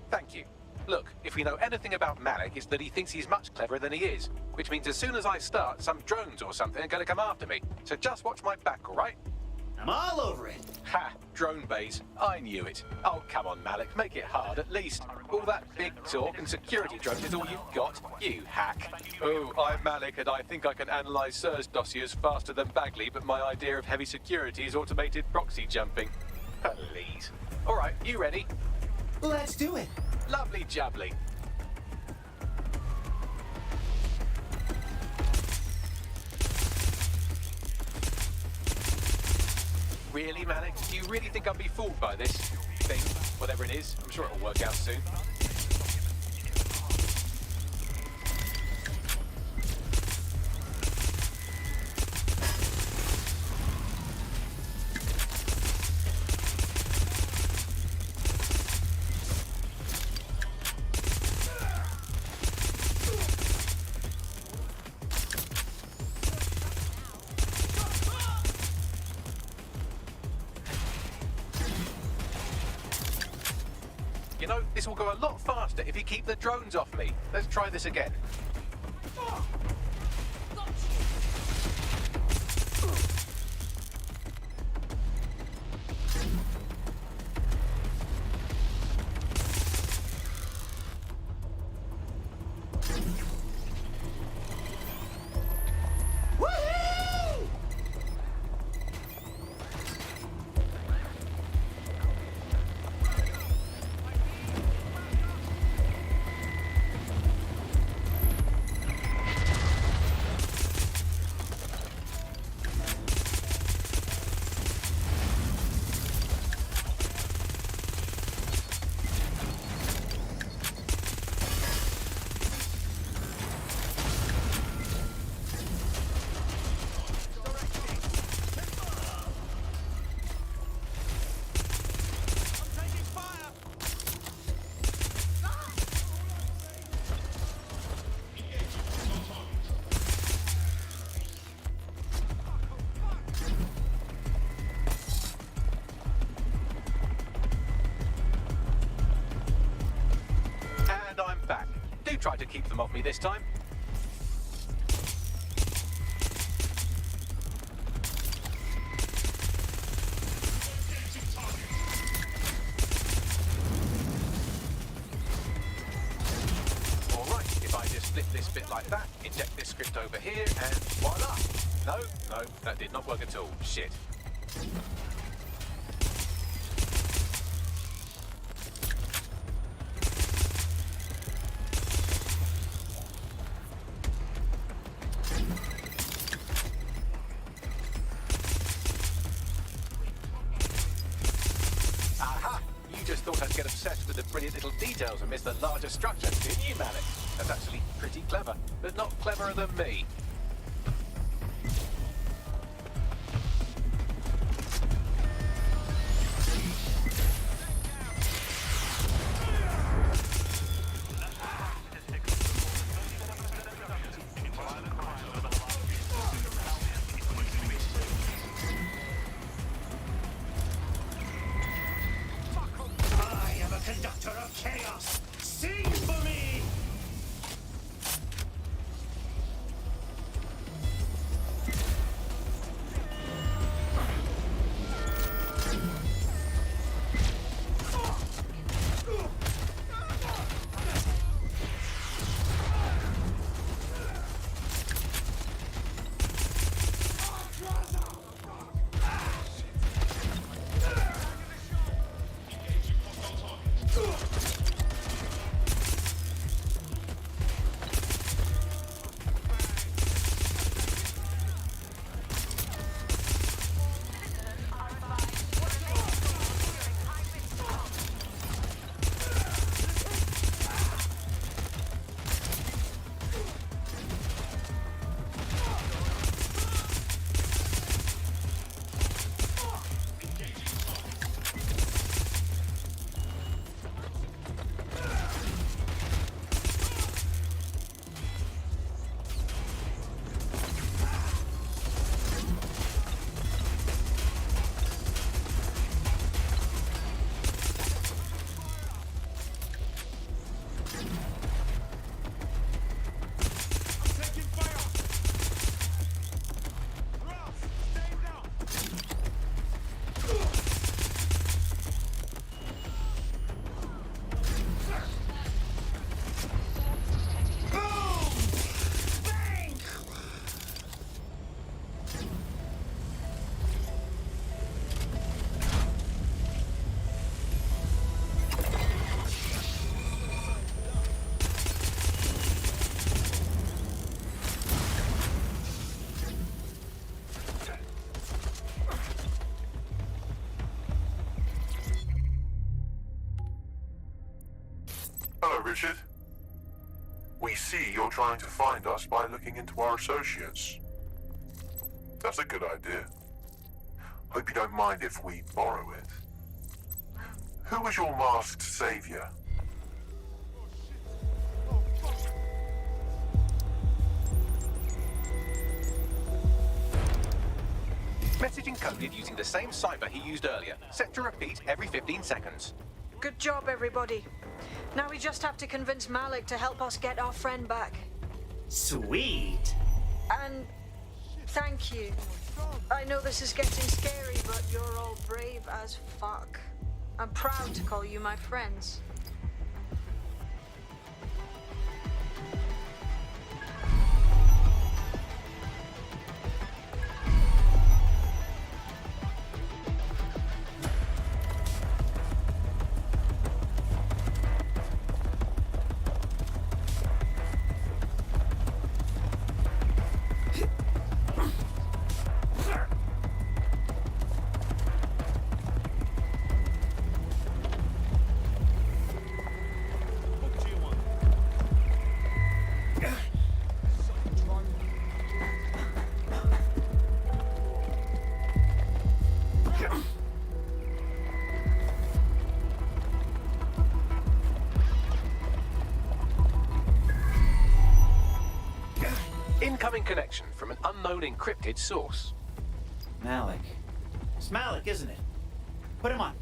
Thank you. Look, if we know anything about Malik, it's that he thinks he's much cleverer than he is. Which means as soon as I start, some drones or something are going to come after me. So just watch my back, all right? I'm all over it. Ha! Drone bays. I knew it. Oh, come on, Malik. Make it hard, at least. All that big talk and security drones is all you've got, you hack. Oh, I'm Malik, and I think I can analyze SIRS dossiers faster than Bagley, but my idea of heavy security is automated proxy jumping. Please. All right, you ready? Let's do it. Lovely jubbly. Really, Malik? Do you really think I'll be fooled by this thing? Whatever it is, I'm sure it'll work out soon. You know, this will go a lot faster if you keep the drones off me. Let's try this again. And I'm back. Do try to keep them off me this time. Alright, if I just flip this bit like that, inject this script over here, and voila! No, that did not work at all. Shit. Aha! You just thought I'd get obsessed with the brilliant little details and miss the larger structure, didn't you, Malik? That's actually pretty clever, but not cleverer than me. I am a conductor of chaos. Sing for me! Hello, Richard. We see you're trying to find us by looking into our associates. That's a good idea. Hope you don't mind if we borrow it. Who was your masked savior? Message encoded using the same cipher he used earlier, set to repeat every 15 seconds. Good job, everybody. Now we just have to convince Malik to help us get our friend back. Sweet. And thank you. I know this is getting scary, but you're all brave as fuck. I'm proud to call you my friends. Incoming connection from an unknown encrypted source. Malik. It's Malik, isn't it? Put him on.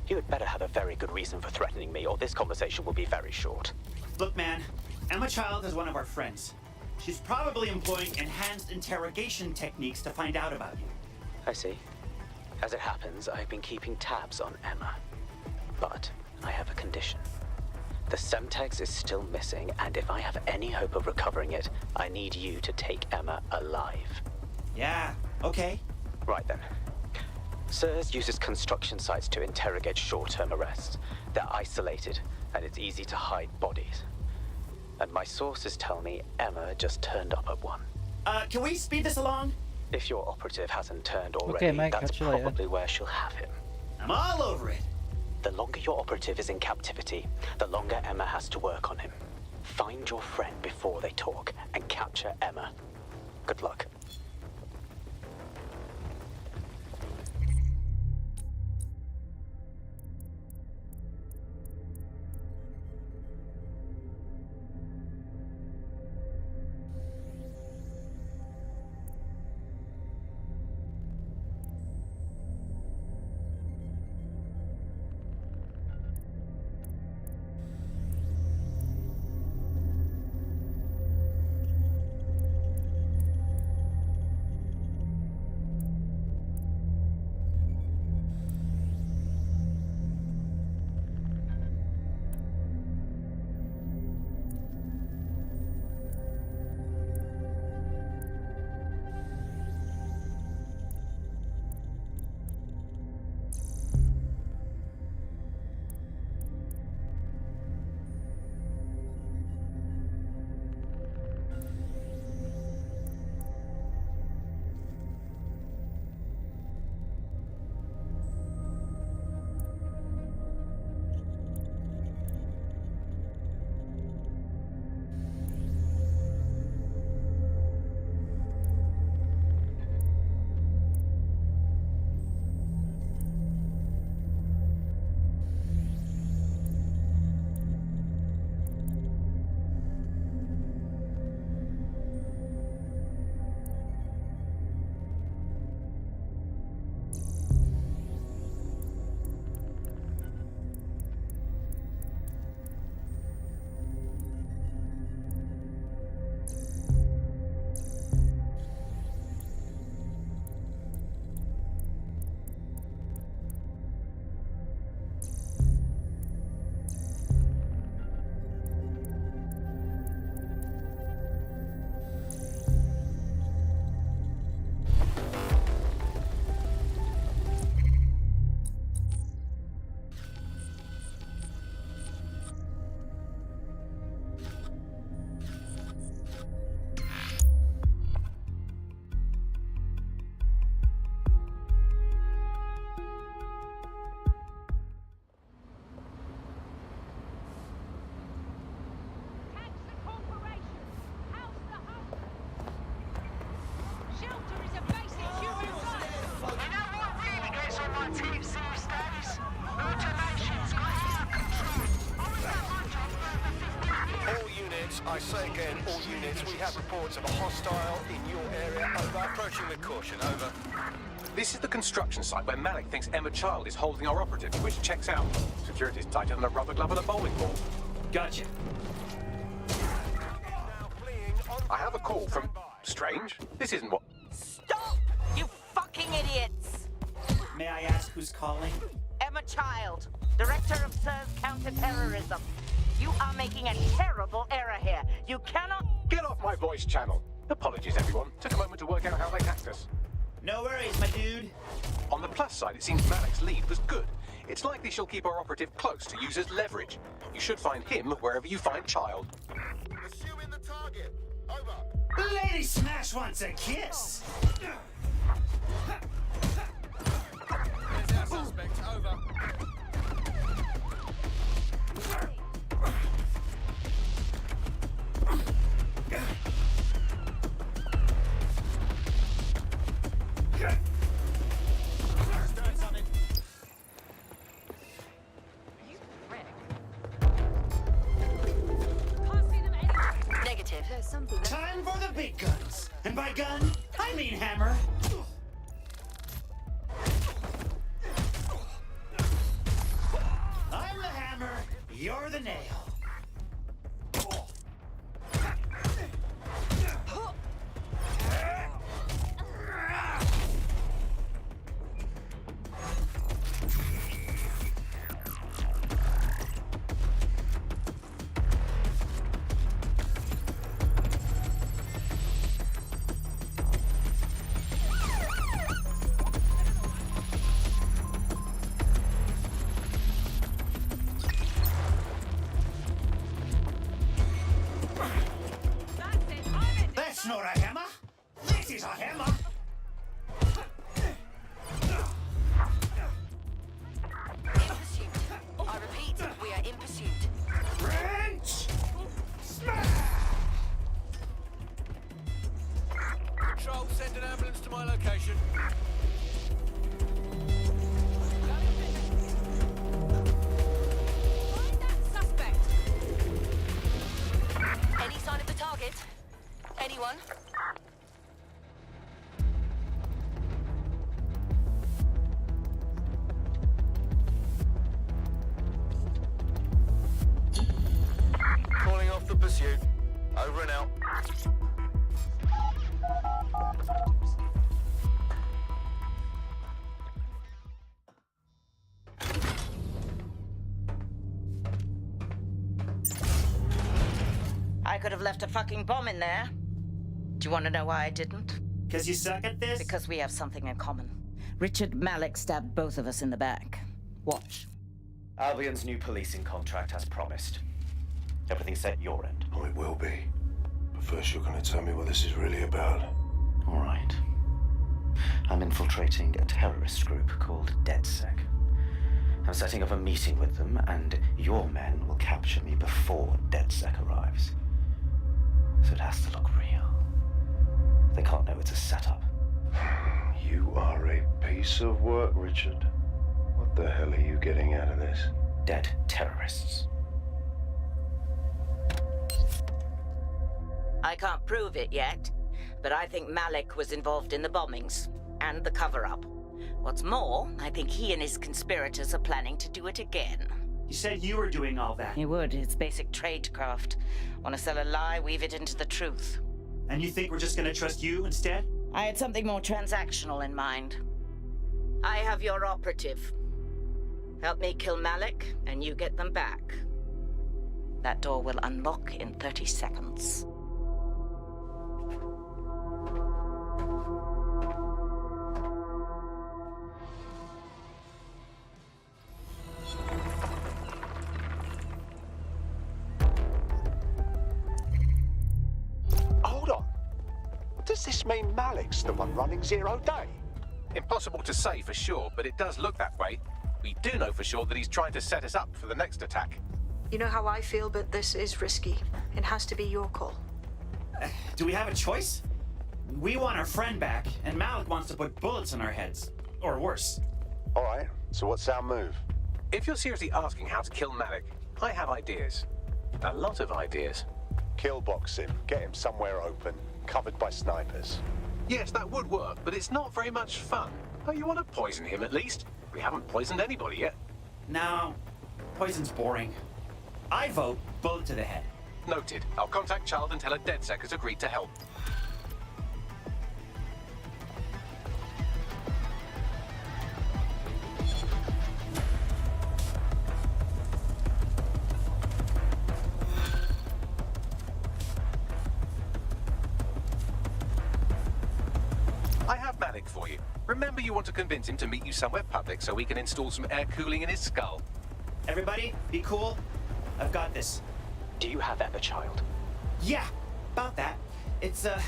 You had better have a very good reason for threatening me, or this conversation will be very short. Look, man, Emma Child is one of our friends. She's probably employing enhanced interrogation techniques to find out about you. I see. As it happens, I've been keeping tabs on Emma. But I have a condition. The Semtex is still missing, and if I have any hope of recovering it, I need you to take Emma alive. Yeah, okay. Right then. SIRS uses construction sites to interrogate short-term arrests. They're isolated, and it's easy to hide bodies. And my sources tell me Emma just turned up at one. Can we speed this along? If your operative hasn't turned already, Okay, mate, that's catch you later. probably where she'll have him. I'm all over it. The longer your operative is in captivity, the longer Emma has to work on him. Find your friend before they talk, and capture Emma. Good luck. I say again, all units, we have reports of a hostile in your area. Over. Approaching with caution. Over. This is the construction site where Malik thinks Emma Child is holding our operative, which checks out. security's tighter than a rubber glove at a bowling ball. Gotcha. I have a call from... Strange. This isn't what... Stop, you fucking idiots! May I ask who's calling? Emma Child, Director of SIRS Counterterrorism. You are making a terrible error here. You cannot... Get off my voice channel. Apologies, everyone. Took a moment to work out how they hacked us. No worries, my dude. On the plus side, it seems Malik's lead was good. It's likely she'll keep our operative close to use as leverage. You should find him wherever you find Child. Pursuing the target. Over. Lady Smash wants a kiss. There's our suspect. Over. Negative. There's something. Time for the big guns. And by gun, I mean hammer. I'm the hammer, you're the nail. That's not a hammer. This is a hammer. In pursuit. I repeat, we are in pursuit. Wrench! Smash! Control, send an ambulance to my location. Find that suspect. Any sign of the target? Anyone? Calling off the pursuit. Over and out. I could have left a fucking bomb in there. Do you want to know why I didn't? Because you suck at this? Because we have something in common. Richard Malik stabbed both of us in the back. Watch. Albion's new policing contract as promised. Everything set your end. Oh, it will be. But first you're going to tell me what this is really about. All right. I'm infiltrating a terrorist group called DedSec. I'm setting up a meeting with them, and your men will capture me before DedSec arrives. So it has to look real. They can't know it's a setup. You are a piece of work, Richard. What the hell are you getting out of this? Dead terrorists. I can't prove it yet, but I think Malik was involved in the bombings and the cover-up. What's more, I think he and his conspirators are planning to do it again. You said you were doing all that. You would. It's basic tradecraft. Want to sell a lie, weave it into the truth. And you think we're just gonna trust you instead? I had something more transactional in mind. I have your operative. Help me kill Malik, and you get them back. That door will unlock in 30 seconds. Hold on. Does this mean Malik's the one running Zero Day? Impossible to say for sure, but it does look that way. We do know for sure that he's trying to set us up for the next attack. You know how I feel, but this is risky. It has to be your call. Do we have a choice? We want our friend back, and Malik wants to put bullets in our heads. Or worse. All right, so what's our move? If you're seriously asking how to kill Malik, I have ideas. A lot of ideas. Killbox him, get him somewhere open, covered by snipers. Yes, that would work, but it's not very much fun. Oh, you want to poison him at least? We haven't poisoned anybody yet. Now, Poison's boring. I vote bullet to the head. Noted. I'll contact Child and tell her DedSec has agreed to help. I have Malik for you. Remember, you want to convince him to meet you somewhere public so we can install some air cooling in his skull. Everybody, be cool. I've got this. Do you have Everchild? Yeah, about that. It's a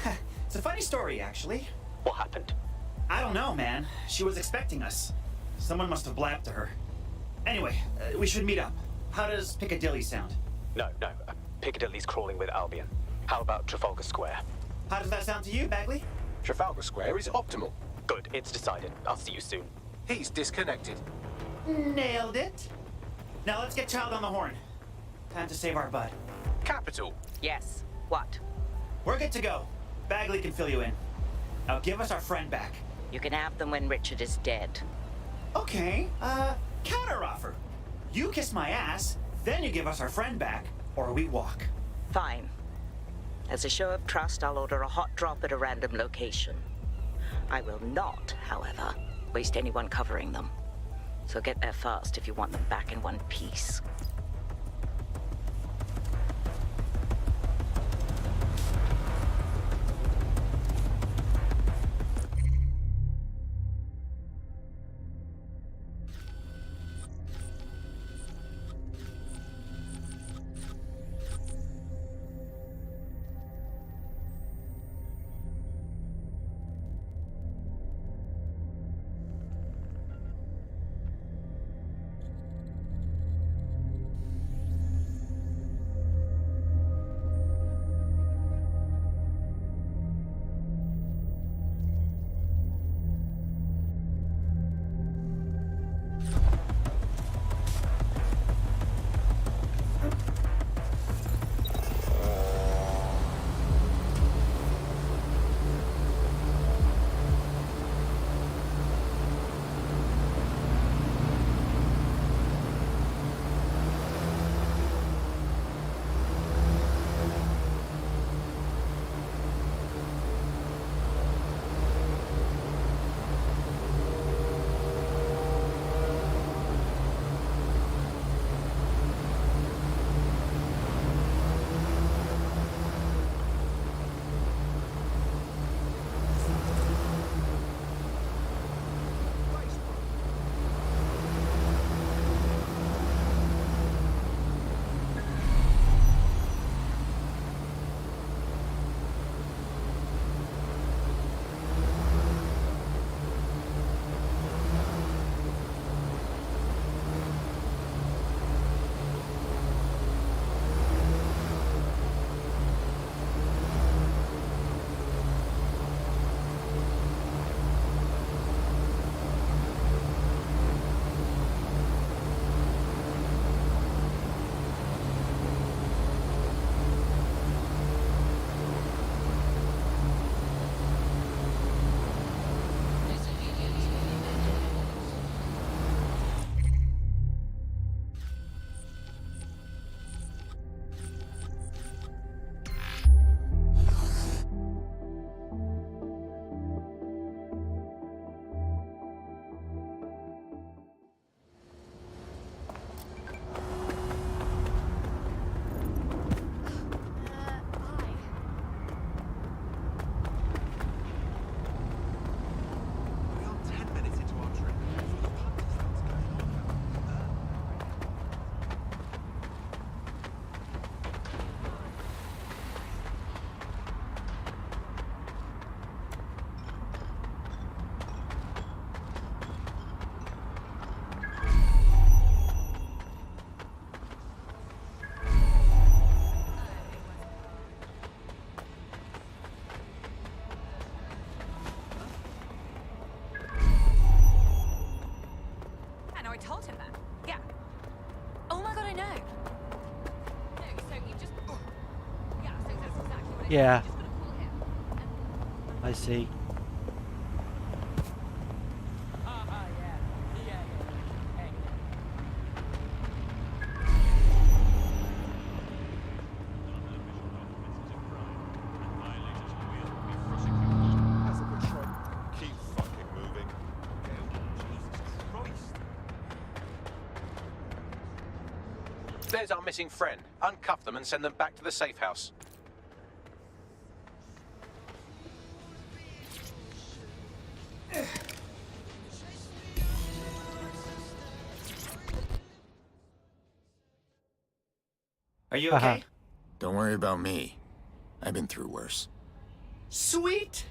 funny story, actually. What happened? I don't know, man. She was expecting us. Someone must have blabbed to her. Anyway, we should meet up. How does Piccadilly sound? No. Piccadilly's crawling with Albion. How about Trafalgar Square? How does that sound to you, Bagley? Trafalgar Square is optimal. Good, it's decided. I'll see you soon. He's disconnected. Nailed it. Now let's get Child on the horn. Time to save our bud. Capital. Yes. What? We're good to go. Bagley can fill you in. Now give us our friend back. You can have them when Richard is dead. Okay, counteroffer. You kiss my ass, then you give us our friend back, or we walk. Fine. As a show of trust, I'll order a hot drop at a random location. I will not, however, waste anyone covering them. So get there fast if you want them back in one piece. I told him that. Yeah. Oh my god, I know. No, so you just... Yeah, so that's exactly what I Yeah. Just gonna call him. I see. There's our missing friend. Uncuff them and send them back to the safe house. Are you okay? Don't worry about me. I've been through worse. Sweet!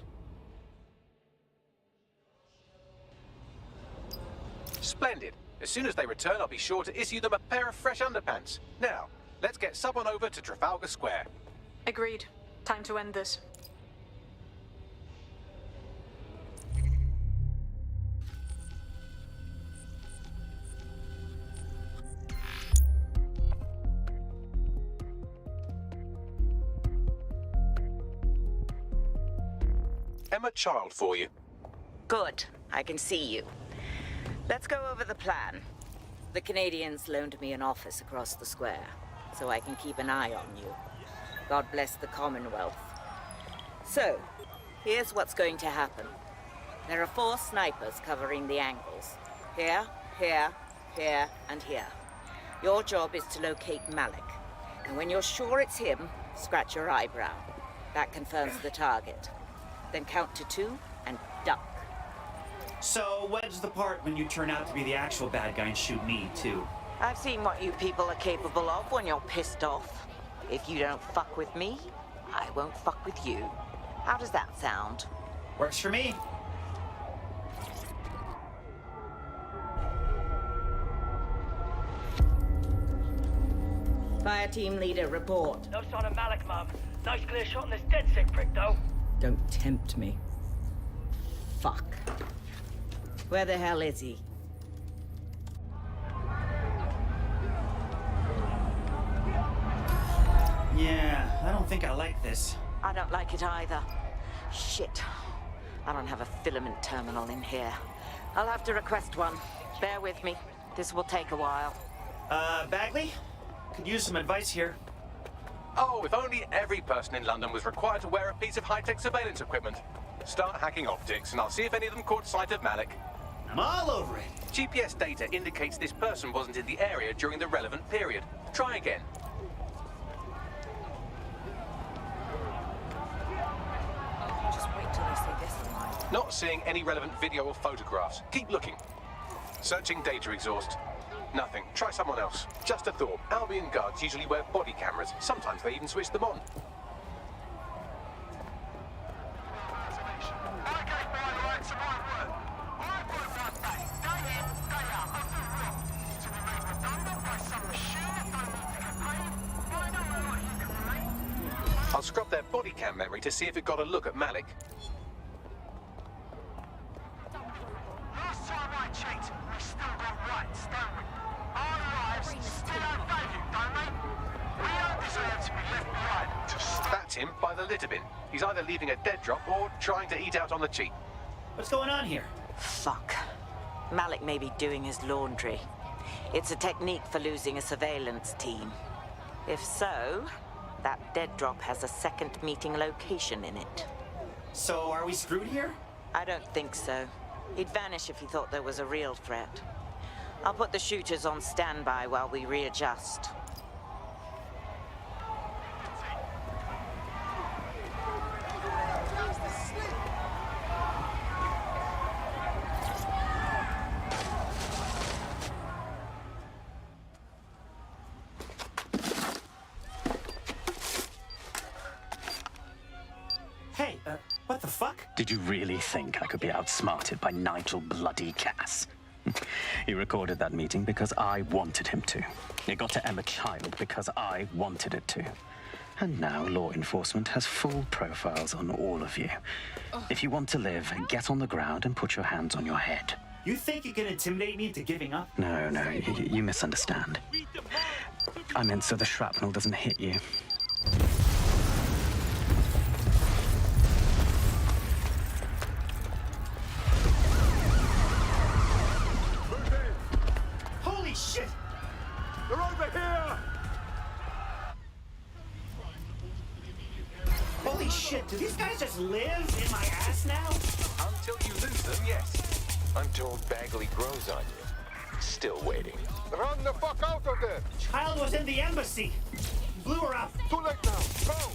Splendid. As soon as they return, I'll be sure to issue them a pair of fresh underpants. Now, let's get someone over to Trafalgar Square. Agreed. Time to end this. Emma Child for you. Good. I can see you. Let's go over the plan. The Canadians loaned me an office across the square, so I can keep an eye on you. God bless the Commonwealth. So, here's what's going to happen. There are 4 snipers covering the angles. Here, here, here, and here. Your job is to locate Malik. And when you're sure it's him, scratch your eyebrow. That confirms the target. Then count to 2 and duck. So, when's the part when you turn out to be the actual bad guy and shoot me, too? I've seen what you people are capable of when you're pissed off. If you don't fuck with me, I won't fuck with you. How does that sound? Works for me. Fire team leader, report. No sign of Malik, Mum. Nice clear shot on this DedSec prick, though. Don't tempt me. Fuck. Where the hell is he? Yeah, I don't think I like this. I don't like it either. Shit. I don't have a filament terminal in here. I'll have to request one. Bear with me. This will take a while. Bagley? Could use some advice here. Oh, if only every person in London was required to wear a piece of high-tech surveillance equipment. Start hacking optics, and I'll see if any of them caught sight of Malik. I'm all over it. GPS data indicates this person wasn't in the area during the relevant period. Try again. Just wait till they say this line. Not seeing any relevant video or photographs. Keep looking. Searching data exhaust. Nothing. Try someone else. Just a thought. Albion guards usually wear body cameras. Sometimes they even switch them on. I'll scrub their body cam memory to see if it got a look at Malik. Last time I checked, we still got rights, don't we? Our lives still have value, don't they? We don't deserve to be left behind. That's him by the litter bin. He's either leaving a dead drop or trying to eat out on the cheap. What's going on here? Fuck. Malik may be doing his laundry. It's a technique for losing a surveillance team. If so, that dead drop has a second meeting location in it. So, are we screwed here? I don't think so. He'd vanish if he thought there was a real threat. I'll put the shooters on standby while we readjust. Hey, what the fuck? Did you really think I could be outsmarted by Nigel bloody Cass? He recorded that meeting because I wanted him to. It got to Emma Child because I wanted it to. And now law enforcement has full profiles on all of you. If you want to live, get on the ground and put your hands on your head. You think you can intimidate me into giving up? No, you misunderstand. I meant so the shrapnel doesn't hit you. Holy shit! They're over here! Holy shit, do these guys just live in my ass now? Until you lose them, yes. I'm told Bagley grows on you. Still waiting. Run the fuck out of there! Child was in the embassy. Blew her up. Too late now. Go!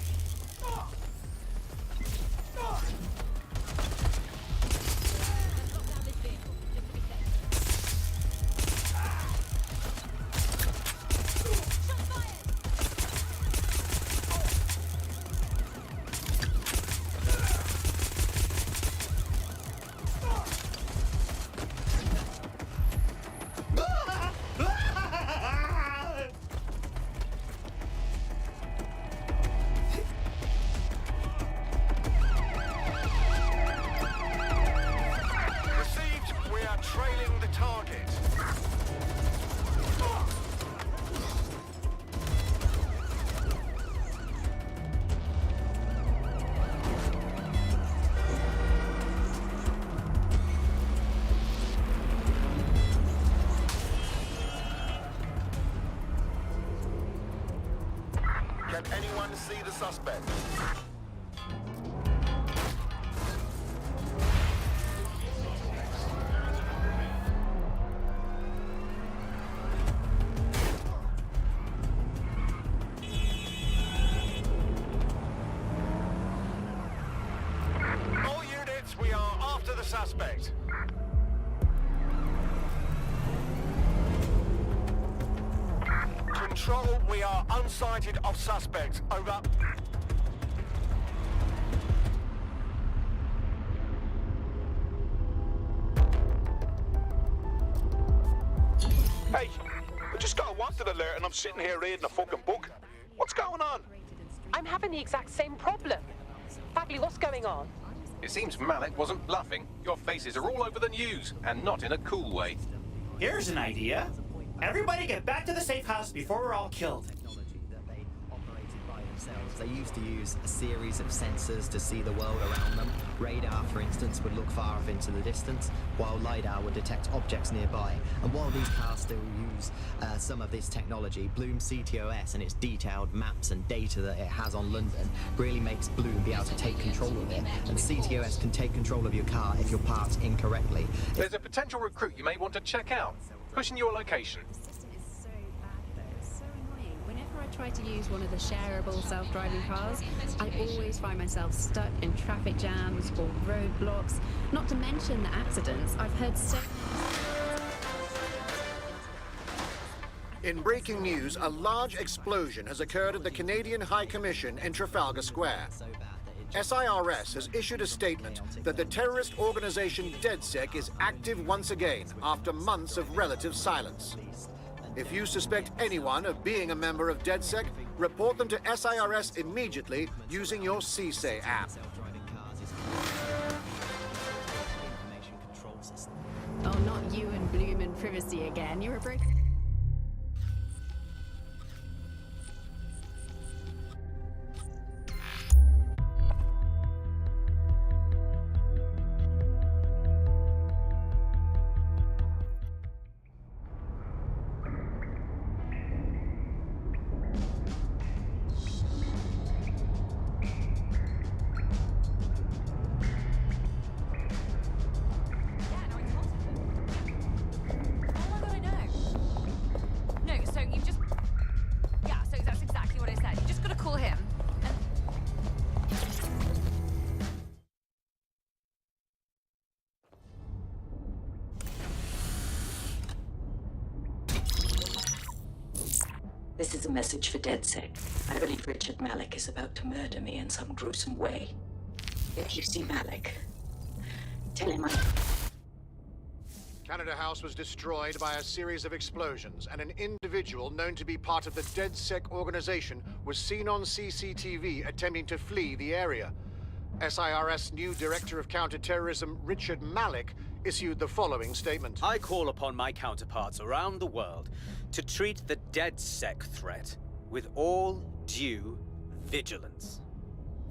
Can anyone see the suspect? All units, we are after the suspect. Control, we are unsighted of suspect. Over. Hey, I just got a wanted alert and I'm sitting here reading a fucking book. What's going on? I'm having the exact same problem. Bagley, what's going on? It seems Malik wasn't bluffing. Your faces are all over the news, and not in a cool way. Here's an idea. Everybody get back to the safe house before we're all killed. They used to use a series of sensors to see the world around them. Radar, for instance, would look far off into the distance, while LiDAR would detect objects nearby. And while these cars still use some of this technology, Bloom CTOS and its detailed maps and data that it has on London really makes Bloom be able to take control of it. And CTOS can take control of your car if you're parked incorrectly. There's a potential recruit you may want to check out. Pushing your location. Try to use one of the shareable self-driving cars, I always find myself stuck in traffic jams or roadblocks, not to mention the accidents. I've heard so... In breaking news, a large explosion has occurred at the Canadian High Commission in Trafalgar Square. SIRS has issued a statement that the terrorist organization DedSec is active once again after months of relative silence. If you suspect anyone of being a member of DedSec, report them to SIRS immediately using your CSAY app. Oh, not you and Bloom and privacy again. You're a broke... This is a message for DedSec. I believe Richard Malik is about to murder me in some gruesome way. If you see Malik, tell him I... Canada House was destroyed by a series of explosions, and an individual known to be part of the DedSec organization was seen on CCTV attempting to flee the area. SIRS new Director of Counterterrorism, Richard Malik, issued the following statement. I call upon my counterparts around the world to treat the DedSec threat with all due vigilance.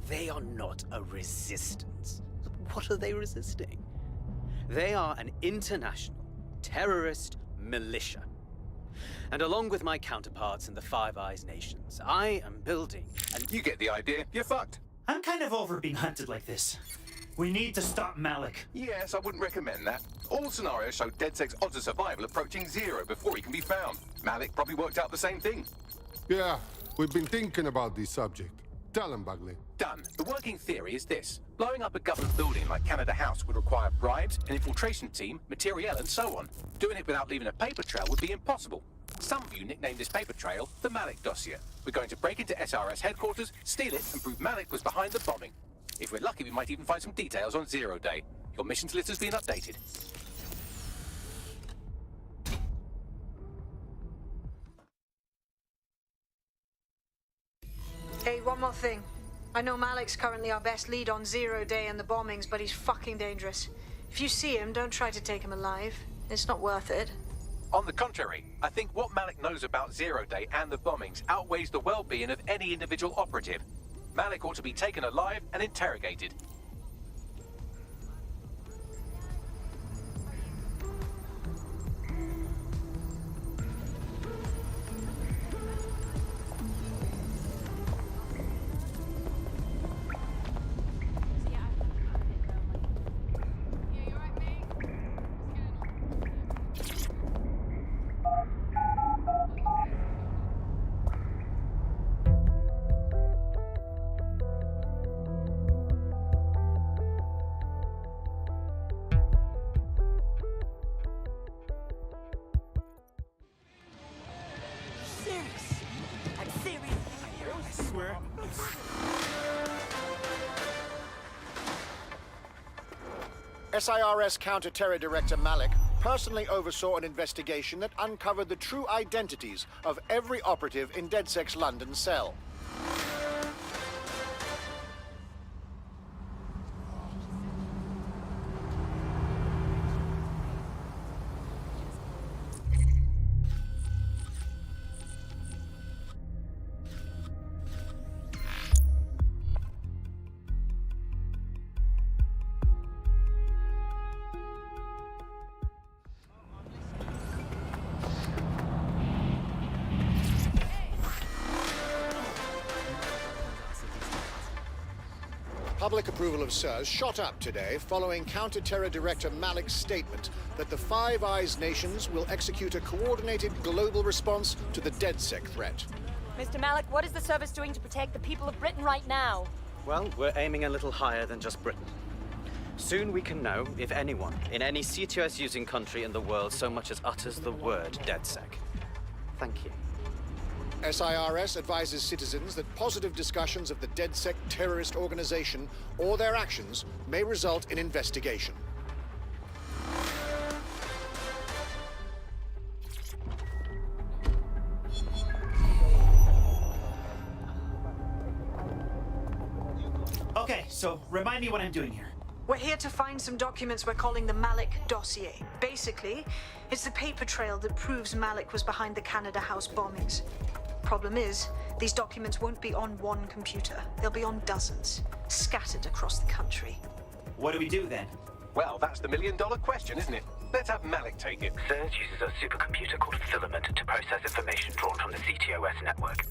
They are not a resistance. What are they resisting? They are an international terrorist militia. And along with my counterparts in the Five Eyes nations, I am building and... You get the idea. You're fucked. I'm kind of over being hunted like this. We need to stop Malik. Yes, I wouldn't recommend that. All scenarios show DedSec's odds of survival approaching 0 before he can be found. Malik probably worked out the same thing. Yeah, we've been thinking about this subject. Tell him, Bagley. Done. The working theory is this. Blowing up a government building like Canada House would require bribes, an infiltration team, materiel, and so on. Doing it without leaving a paper trail would be impossible. Some of you nicknamed this paper trail the Malik dossier. We're going to break into SRS headquarters, steal it, and prove Malik was behind the bombing. If we're lucky, we might even find some details on Zero Day. Your missions list has been updated. Hey, one more thing. I know Malik's currently our best lead on Zero Day and the bombings, but he's fucking dangerous. If you see him, don't try to take him alive. It's not worth it. On the contrary, I think what Malik knows about Zero Day and the bombings outweighs the well-being of any individual operative. Malik ought to be taken alive and interrogated. SIRS Counter-Terror Director Malik personally oversaw an investigation that uncovered the true identities of every operative in DedSec's London cell. Public approval of SIRS shot up today following Counter-Terror Director Malik's statement that the Five Eyes nations will execute a coordinated global response to the DedSec threat. Mr. Malik, what is the service doing to protect the people of Britain right now? Well, we're aiming a little higher than just Britain. Soon we can know if anyone in any CTOS-using country in the world so much as utters the word DedSec. Thank you. SIRS advises citizens that positive discussions of the DedSec terrorist organization or their actions may result in investigation. Okay, so remind me what I'm doing here. We're here to find some documents we're calling the Malik dossier. Basically, it's the paper trail that proves Malik was behind the Canada House bombings. Problem is, these documents won't be on one computer. They'll be on dozens, scattered across the country. What do we do then? Well, that's the million-dollar question, isn't it? Let's have Malik take it. SIRS uses a supercomputer called Filament to process information drawn from the CTOS network.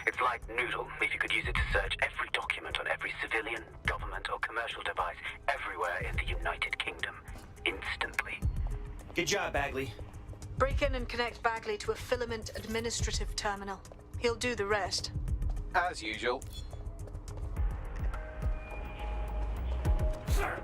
It's like Noodle, if you could use it to search every document on every civilian, government, or commercial device everywhere in the United Kingdom, instantly. Good job, Bagley. Break in and connect Bagley to a Filament administrative terminal. He'll do the rest. As usual. Sir.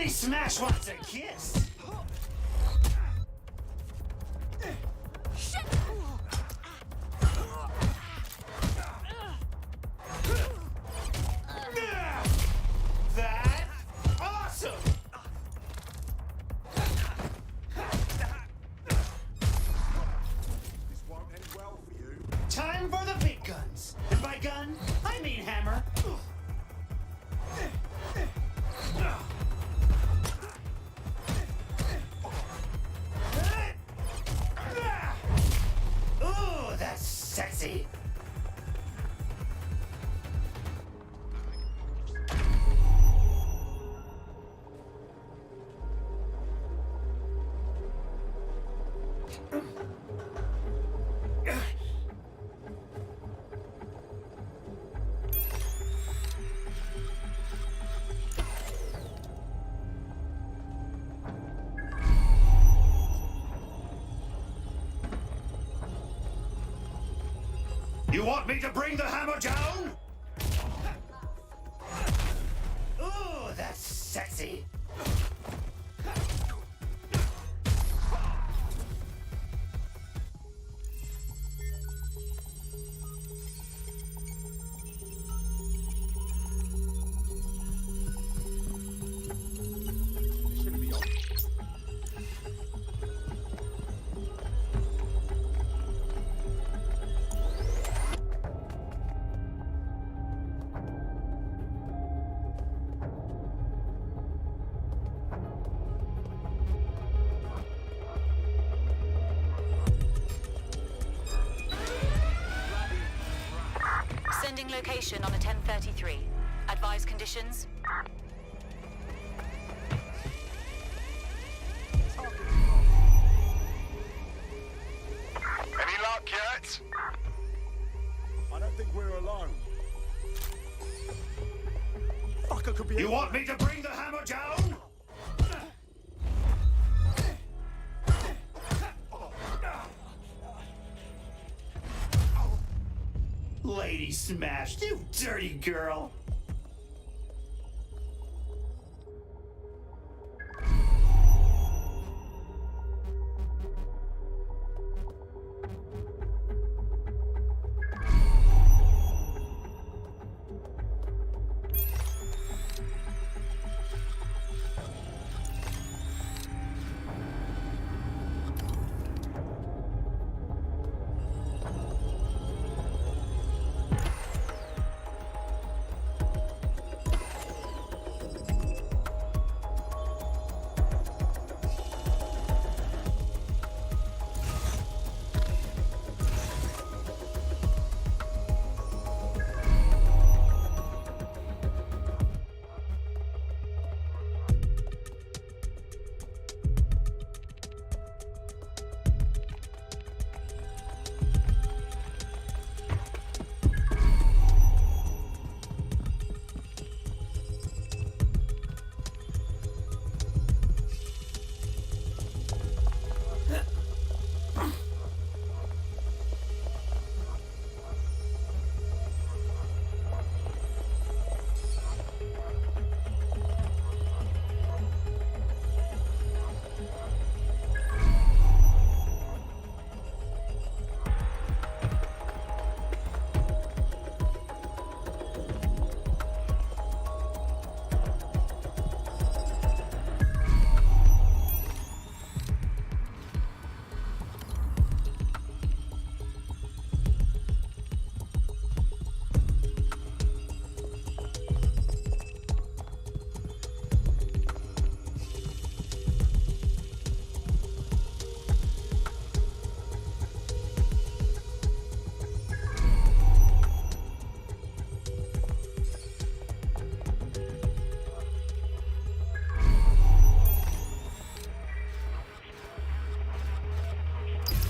Lady Smash wants a kiss. That's awesome. This won't end well for you. Time for the big guns. And by gun, I mean hammer. Ooh, that's sexy. You want me to bring the hammer down? Ooh, that's sexy. Shouldn't be on. Sending location on a 1033. Advise conditions. Any luck yet? I don't think we're alone. Fucker could be. You want me to bring the hammer down? Lady Smash, you dirty girl.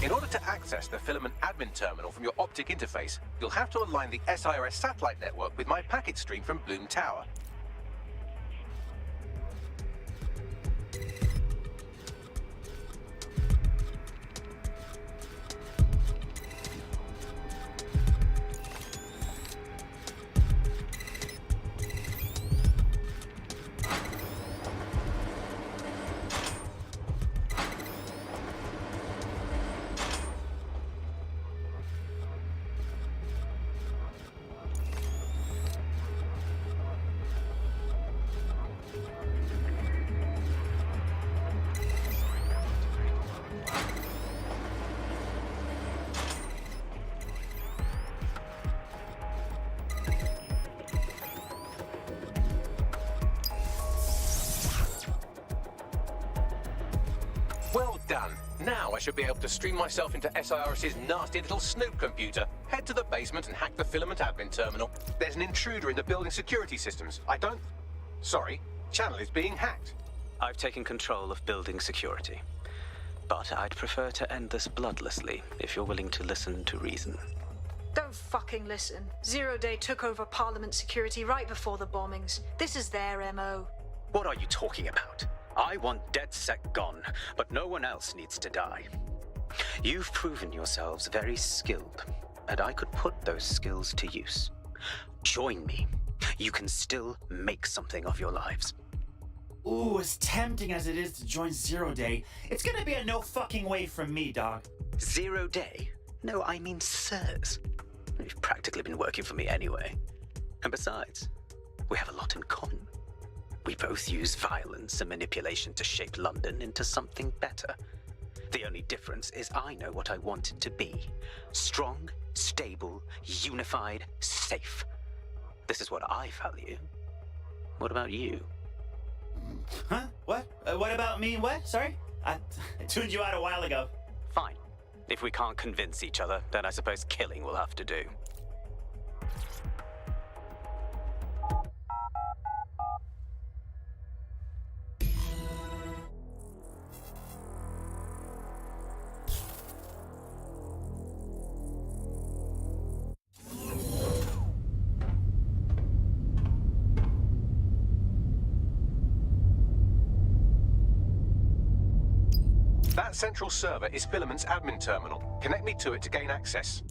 In order to access the filament admin terminal from your optic interface, you'll have to align the SIRS satellite network with my packet stream from Bloom Tower. Now I should be able to stream myself into SIRS's nasty little Snoop computer, head to the basement and hack the filament admin terminal. There's an intruder in the building security systems. Sorry, channel is being hacked. I've taken control of building security. But I'd prefer to end this bloodlessly, if you're willing to listen to reason. Don't fucking listen. Zero Day took over Parliament security right before the bombings. This is their MO. What are you talking about? I want DedSec gone, but no one else needs to die. You've proven yourselves very skilled, and I could put those skills to use. Join me. You can still make something of your lives. Ooh, as tempting as it is to join Zero Day, it's gonna be a no fucking way from me, dog. 0 Day? No, I mean SIRS. You've practically been working for me anyway. And besides, we have a lot in common. We both use violence and manipulation to shape London into something better. The only difference is I know what I want it to be. Strong, stable, unified, safe. This is what I value. What about you? Huh? What? What about me? What? Sorry? I tuned you out a while ago. Fine. If we can't convince each other, then I suppose killing will have to do. That central server is Filament's admin terminal. Connect me to it to gain access.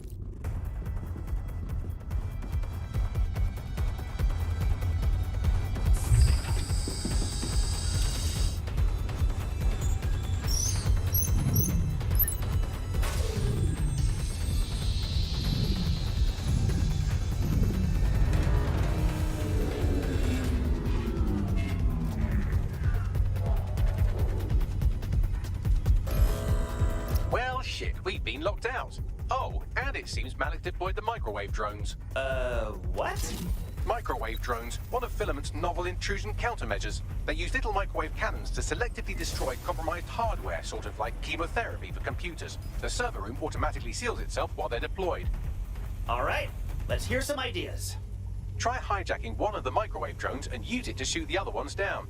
Shit, we've been locked out. Oh, and it seems Malik deployed the microwave drones. What? Microwave drones, one of Filament's novel intrusion countermeasures. They use little microwave cannons to selectively destroy compromised hardware, sort of like chemotherapy for computers. The server room automatically seals itself while they're deployed. All right, let's hear some ideas. Try hijacking one of the microwave drones and use it to shoot the other ones down.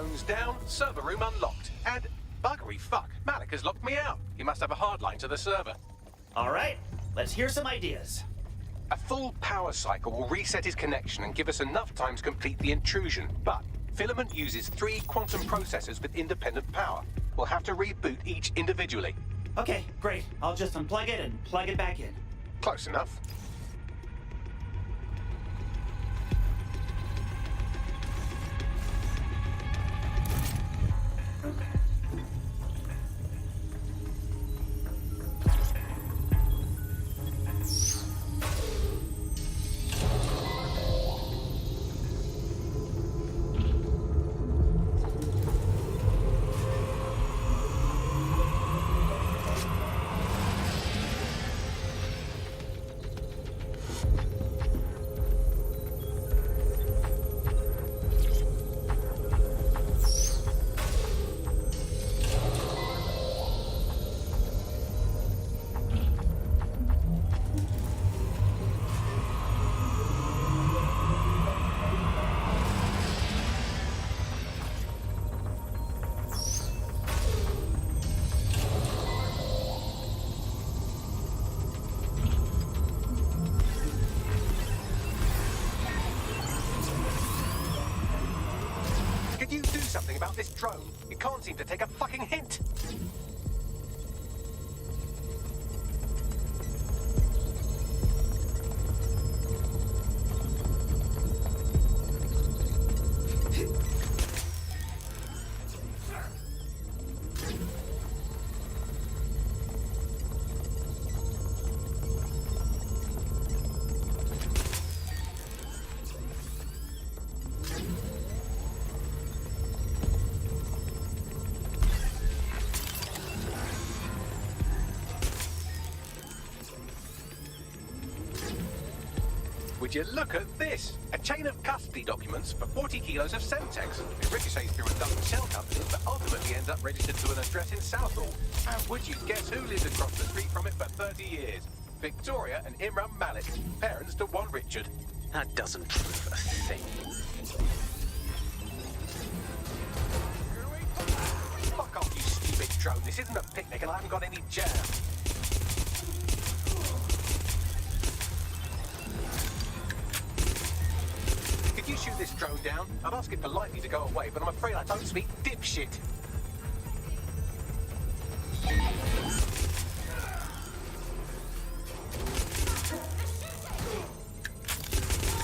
Drones down, server room unlocked. And buggery fuck, Malik has locked me out. He must have a hard line to the server. All right, let's hear some ideas. A full power cycle will reset his connection and give us enough time to complete the intrusion. But Filament uses 3 quantum processors with independent power. We'll have to reboot each individually. Okay, great. I'll just unplug it and plug it back in. Close enough. Could you do something about this drone? It can't seem to take a fucking hint. Would you look at this? A chain of custody documents for 40 kilos of Semtex. It ricochets through a dozen shell companies, but ultimately ends up registered to an address in Southall. And would you guess who lived across the street from it for 30 years? Victoria and Imran Malik, parents to one Richard. That doesn't prove a thing. Fuck off, you stupid drone. This isn't a picnic and I haven't got any jam. Could you shoot this drone down? I'd ask it politely to go away, but I'm afraid I don't speak dipshit.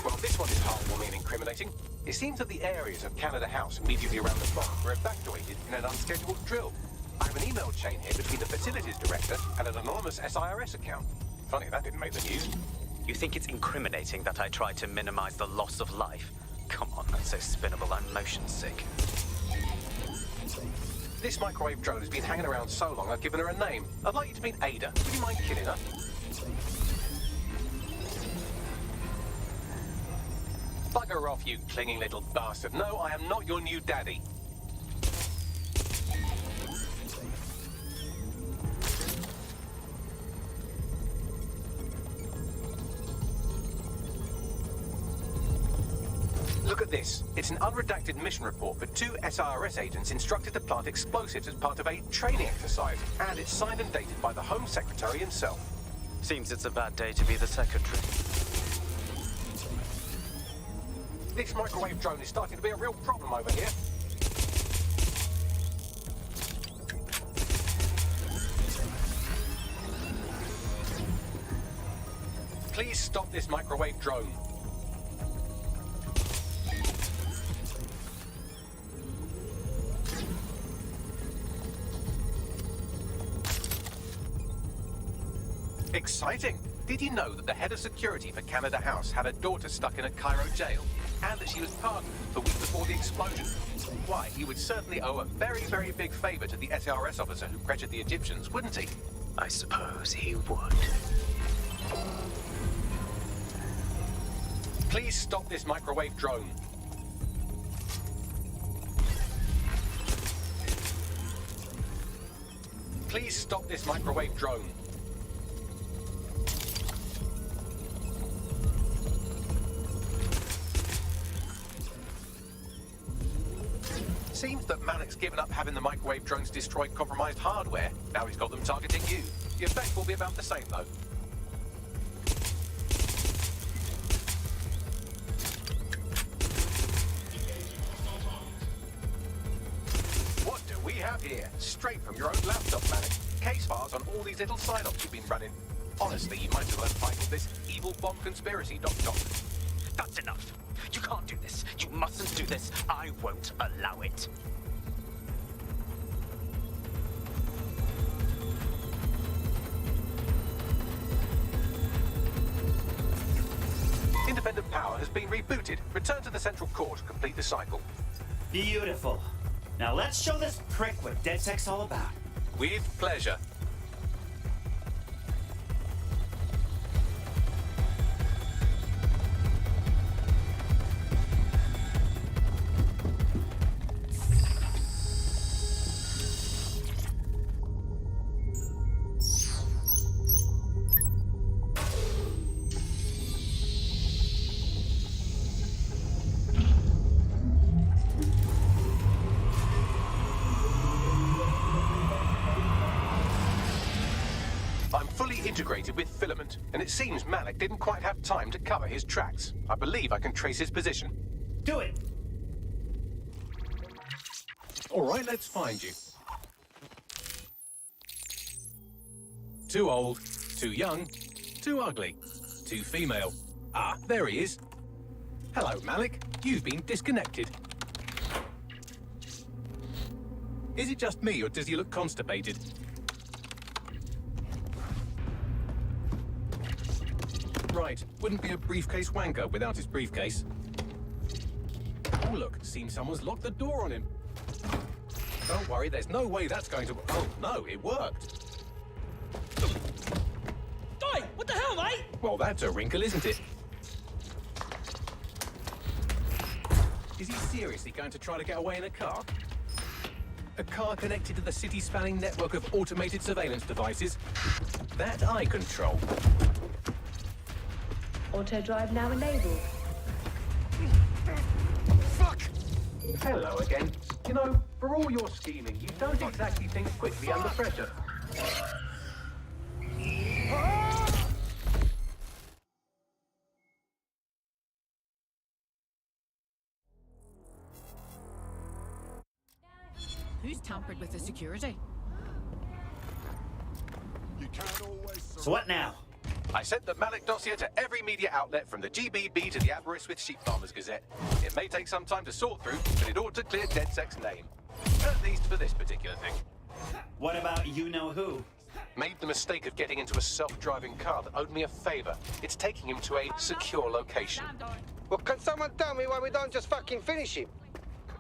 Well, this one is heartwarming and incriminating. It seems that the areas of Canada House immediately around the block were evacuated in an unscheduled drill. I have an email chain here between the facilities director and an anonymous SIRS account. Funny that didn't make the news. You think it's incriminating that I tried to minimize the loss of life? Come on, that's so spinnable, I'm motion sick. This microwave drone has been hanging around so long I've given her a name. I'd like you to meet Ada. Would you mind killing her? Bugger off, you clinging little bastard. No, I am not your new daddy. Look at this. It's an unredacted mission report for 2 SIRS agents instructed to plant explosives as part of a training exercise. And it's signed and dated by the Home Secretary himself. Seems it's a bad day to be the secretary. This microwave drone is starting to be a real problem over here. Please stop this microwave drone. Exciting! Did you know that the head of security for Canada House had a daughter stuck in a Cairo jail? And that she was pardoned the week before the explosion? Why, he would certainly owe a very, very big favor to the SRS officer who pressured the Egyptians, wouldn't he? I suppose he would. Please stop this microwave drone. Please stop this microwave drone. See, Malik's given up having the microwave drones destroy compromised hardware. Now he's got them targeting you. The effect will be about the same, though. What do we have here? Straight from your own laptop, Malik. Case files on all these little side-ops you've been running. Honestly, you might as well have titled this Evil Bomb Conspiracy, Doc. That's enough. You can't do this. You mustn't do this. I won't allow it. Independent power has been rebooted. Return to the central core to complete the cycle. Beautiful. Now let's show this prick what DedSec's all about. With pleasure. Integrated with Filament, and it seems Malik didn't quite have time to cover his tracks. I believe I can trace his position. Do it! All right, let's find you. Too old, too young, too ugly, too female. Ah, there he is. Hello, Malik. You've been disconnected. Is it just me, or does he look constipated? Right, wouldn't be a briefcase wanker without his briefcase. Oh look, seems someone's locked the door on him. Don't worry, there's no way that's going to... Oh no, it worked. Oi, what the hell, mate? Well, that's a wrinkle, isn't it? Is he seriously going to try to get away in a car? A car connected to the city-spanning network of automated surveillance devices? That I control. Auto drive now enabled. Fuck! Hello again. You know, for all your scheming, you don't exactly think quickly under pressure. Who's tampered with the security? So what now? I sent the Malik dossier to every media outlet from the GBB to the Aberystwyth Sheep Farmers Gazette. It may take some time to sort through, but it ought to clear DedSec's name. At least for this particular thing. What about you-know-who? Made the mistake of getting into a self-driving car that owed me a favor. It's taking him to a secure location. Well, can someone tell me why we don't just fucking finish him?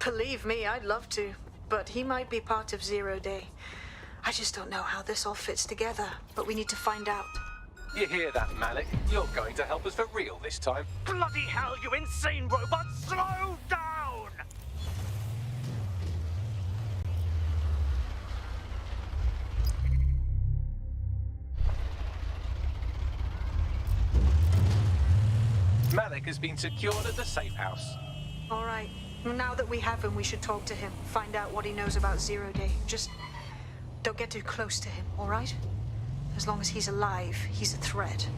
Believe me, I'd love to. But he might be part of Zero Day. I just don't know how this all fits together, but we need to find out. You hear that, Malik? You're going to help us for real this time. Bloody hell, you insane robot! Slow down! Malik has been secured at the safe house. All right. Now that we have him, we should talk to him. Find out what he knows about Zero Day. Just don't get too close to him, all right? As long as he's alive, he's a threat.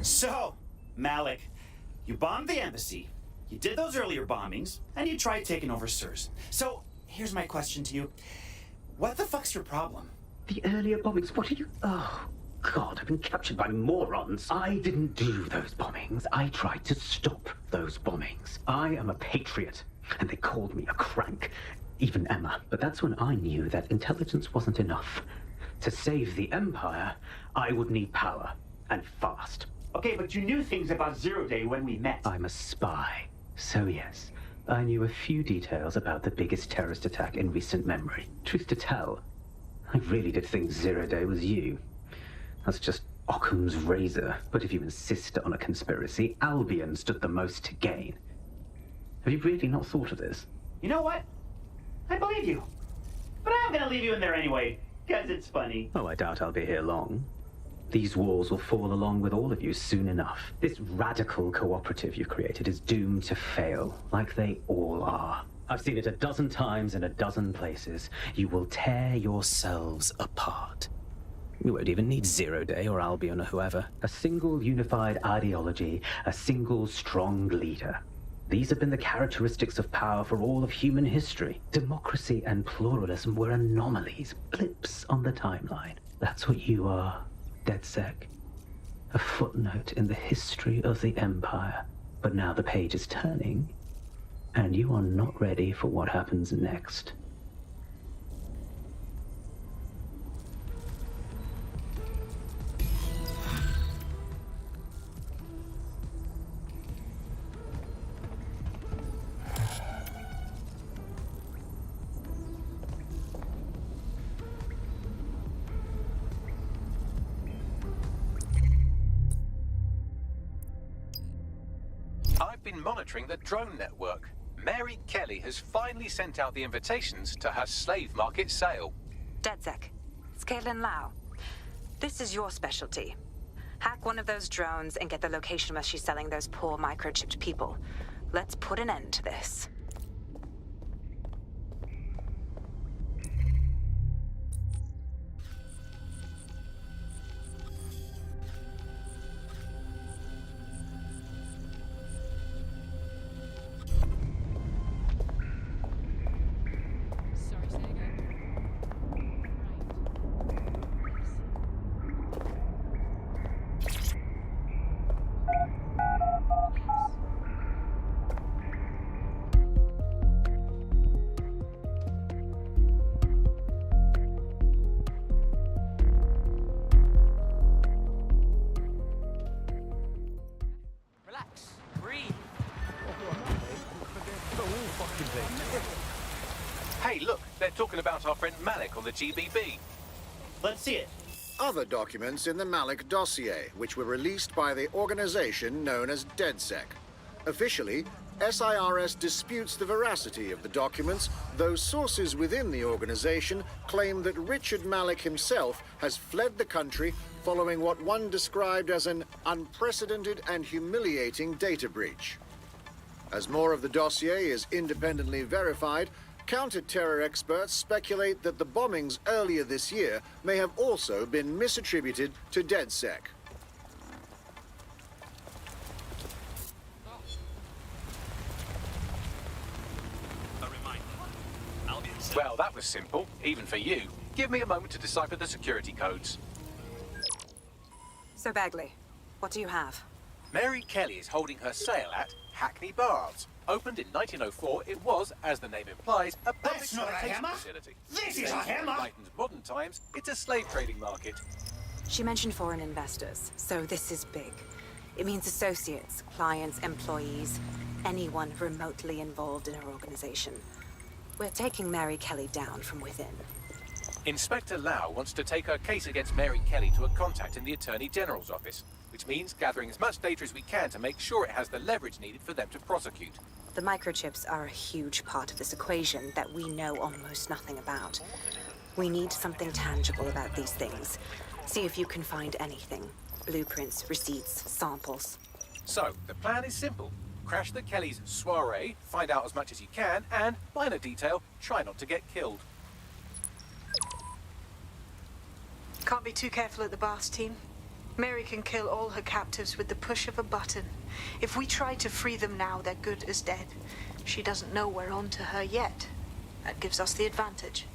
So, Malik, you bombed the embassy, you did those earlier bombings, and you tried taking over SIRS. So, here's my question to you. What the fuck's your problem? The earlier bombings? What are you... Oh, God, I've been captured by morons. I didn't do those bombings. I tried to stop those bombings. I am a patriot, and they called me a crank. Even Emma. But that's when I knew that intelligence wasn't enough. To save the Empire, I would need power, and fast. Okay, but you knew things about Zero Day when we met. I'm a spy. So yes, I knew a few details about the biggest terrorist attack in recent memory. Truth to tell, I really did think Zero Day was you. That's just Occam's razor. But if you insist on a conspiracy, Albion stood the most to gain. Have you really not thought of this? You know what? I believe you. But I'm gonna leave you in there anyway, because it's funny. Oh, I doubt I'll be here long. These walls will fall along with all of you soon enough. This radical cooperative you've created is doomed to fail, like they all are. I've seen it a dozen times in a dozen places. You will tear yourselves apart. We won't even need Zero Day or Albion or whoever. A single unified ideology, a single strong leader. These have been the characteristics of power for all of human history. Democracy and pluralism were anomalies, blips on the timeline. That's what you are, DedSec. A footnote in the history of the Empire. But now the page is turning, and you are not ready for what happens next. I've been monitoring the drone network. Mary Kelly has finally sent out the invitations to her slave market sale. DedSec, it's Caitlin Lau. This is your specialty. Hack one of those drones and get the location where she's selling those poor microchipped people. Let's put an end to this. Hey, look, they're talking about our friend Malik on the GBB. Let's see it. Other documents in the Malik dossier, which were released by the organization known as DedSec. Officially, SIRS disputes the veracity of the documents, though sources within the organization claim that Richard Malik himself has fled the country following what one described as an unprecedented and humiliating data breach. As more of the dossier is independently verified, counter-terror experts speculate that the bombings earlier this year may have also been misattributed to DedSec. Well, that was simple, even for you. Give me a moment to decipher the security codes. So Bagley, what do you have? Mary Kelly is holding her sale at Hackney Bars. Opened in 1904, it was, as the name implies, a public That's not a sanitation hammer. facility. This is a hammer. In Brighton's modern times, it's a slave trading market. She mentioned foreign investors, so this is big. It means associates, clients, employees, anyone remotely involved in her organization. We're taking Mary Kelly down from within. Inspector Lau wants to take her case against Mary Kelly to a contact in the Attorney General's office, which means gathering as much data as we can to make sure it has the leverage needed for them to prosecute. The microchips are a huge part of this equation that we know almost nothing about. We need something tangible about these things. See if you can find anything. Blueprints, receipts, samples. So, the plan is simple. Crash the Kellys' soiree, find out as much as you can, and, minor detail, try not to get killed. Can't be too careful at the Bath team. Mary can kill all her captives with the push of a button. If we try to free them now, they're good as dead. She doesn't know we're on to her yet. That gives us the advantage.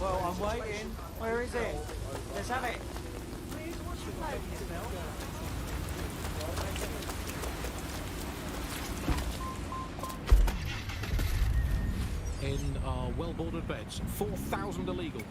Well, I'm waiting. Where is it? Let's have it. In our well-bordered beds, 4,000 illegal.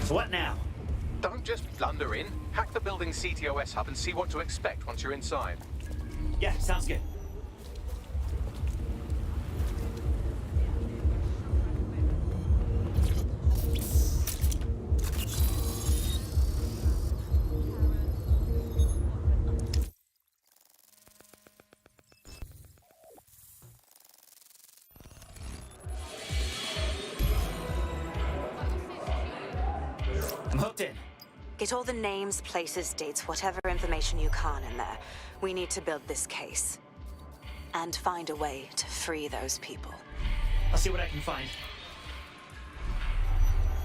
So what now? Don't just blunder in. Hack the building's CTOS hub and see what to expect once you're inside. Yeah, sounds good. I'm hooked in. Get all the names, places, dates, whatever information you can in there. We need to build this case. And find a way to free those people. I'll see what I can find.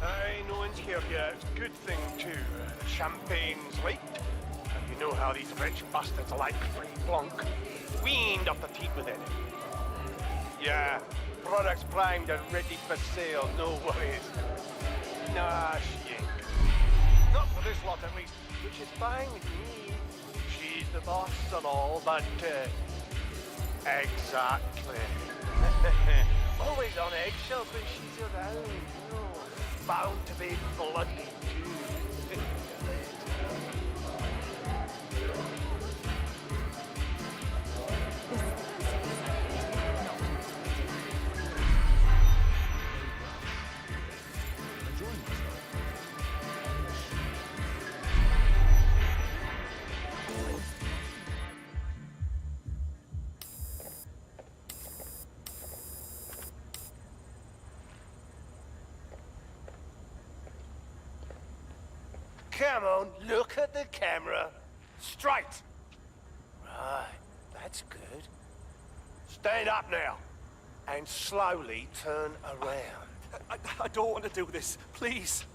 Aye, no one's here yet. It's a good thing, too. The champagne's late. And you know how these rich bastards like free Blanc. We ain't up the teeth with it. Yeah, products primed and ready for sale, no worries. Nah, she ain't. Not for this lot, at least, which is fine with me. She's the boss and all, but, exactly. Always on eggshells when she's around, you know. Bound to be bloody, too. Come on, look at the camera. Straight. Right, that's good. Stand up now. And slowly turn around. I don't want to do this. Please.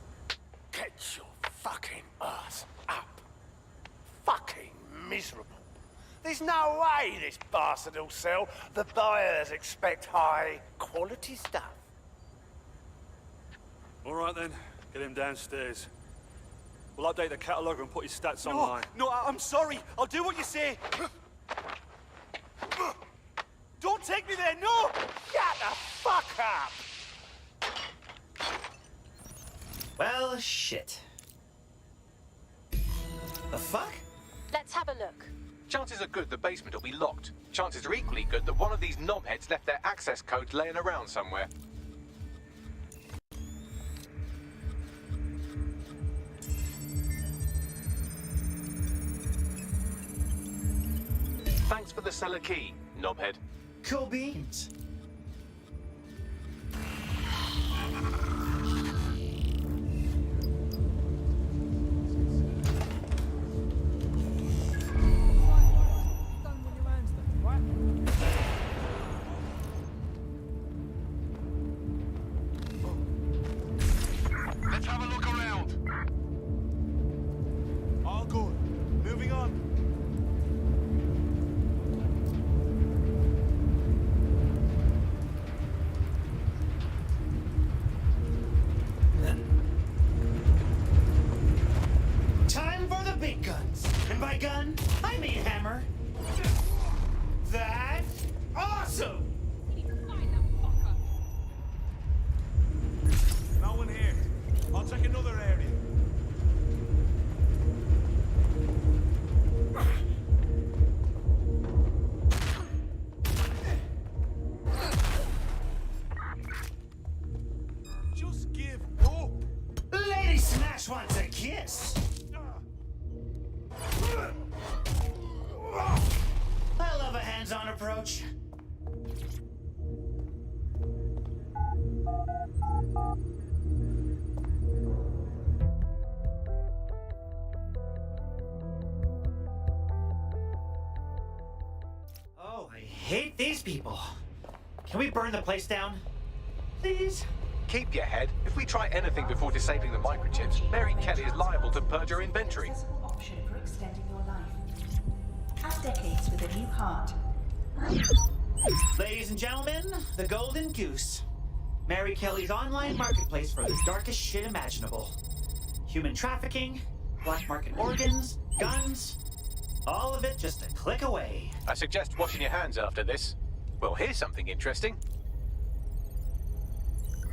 Get your fucking ass up. Fucking miserable. There's no way this bastard will sell. The buyers expect high quality stuff. All right then, get him downstairs. We'll update the catalogue and put his stats online. No, I'm sorry. I'll do what you say. Don't take me there, no! Shut the fuck up! Well, shit. The fuck? Let's have a look. Chances are good the basement will be locked. Chances are equally good that one of these knobheads left their access codes laying around somewhere. Thanks for the cellar key, knobhead. Cool beans. Let's have a look around. All good. Moving on. Time for the big guns. And by gun, I mean hammer. That's awesome! No one here. I'll check another area. Just give up. Lady Smash wants a kiss. I love a hands-on approach. hate these people. Can we burn the place down? Please? Keep your head. If we try anything before disabling the microchips, Mary Kelly is liable to purge her inventory. Option for extending your life. Add decades with a new heart. Ladies and gentlemen, the Golden Goose. Mary Kelly's online marketplace for the darkest shit imaginable. Human trafficking, black market organs, guns, all of it just a click away. I suggest washing your hands after this. Well, here's something interesting.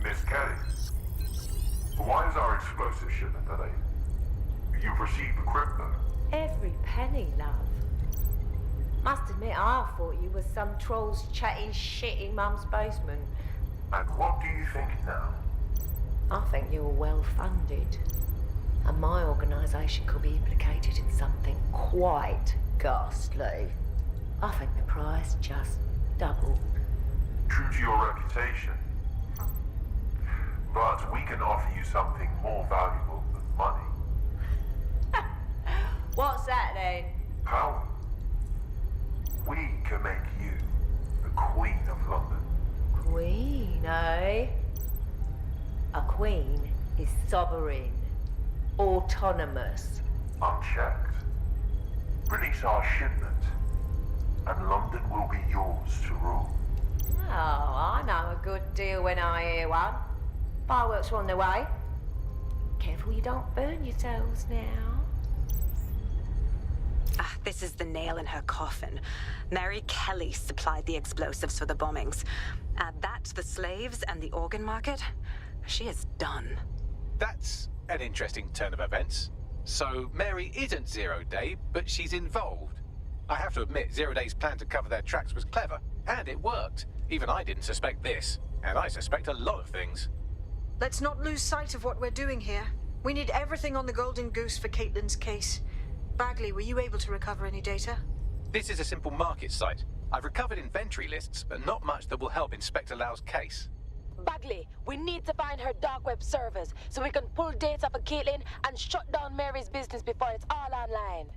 Miss Kelly, why is our explosive shipment delayed? You've received equipment. Every penny, love. Must admit, I thought you were some trolls chatting shit in Mum's basement. And what do you think now? I think you're well funded. And my organisation could be implicated in something quite ghastly. I think the price just doubled. True to your reputation. But we can offer you something more valuable than money. What's that then? Power. We can make you the Queen of London. Queen, eh? A queen is sovereign, autonomous. Unchecked. Release our shipment, and London will be yours to rule. Oh, I know a good deal when I hear one. Fireworks are on the way. Careful you don't burn yourselves now. Ah, this is the nail in her coffin. Mary Kelly supplied the explosives for the bombings. Add that to the slaves and the organ market, she is done. That's an interesting turn of events. So Mary isn't Zero Day, but she's involved. I have to admit, Zero Day's plan to cover their tracks was clever, and it worked. Even I didn't suspect this, and I suspect a lot of things. Let's not lose sight of what we're doing here. We need everything on the Golden Goose for Caitlin's case. Bagley, were you able to recover any data? This is a simple market site. I've recovered inventory lists, but not much that will help Inspector Lau's case. Bagley, we need to find her dark web servers so we can pull data for Caitlin and shut down Mary's business before it's all online.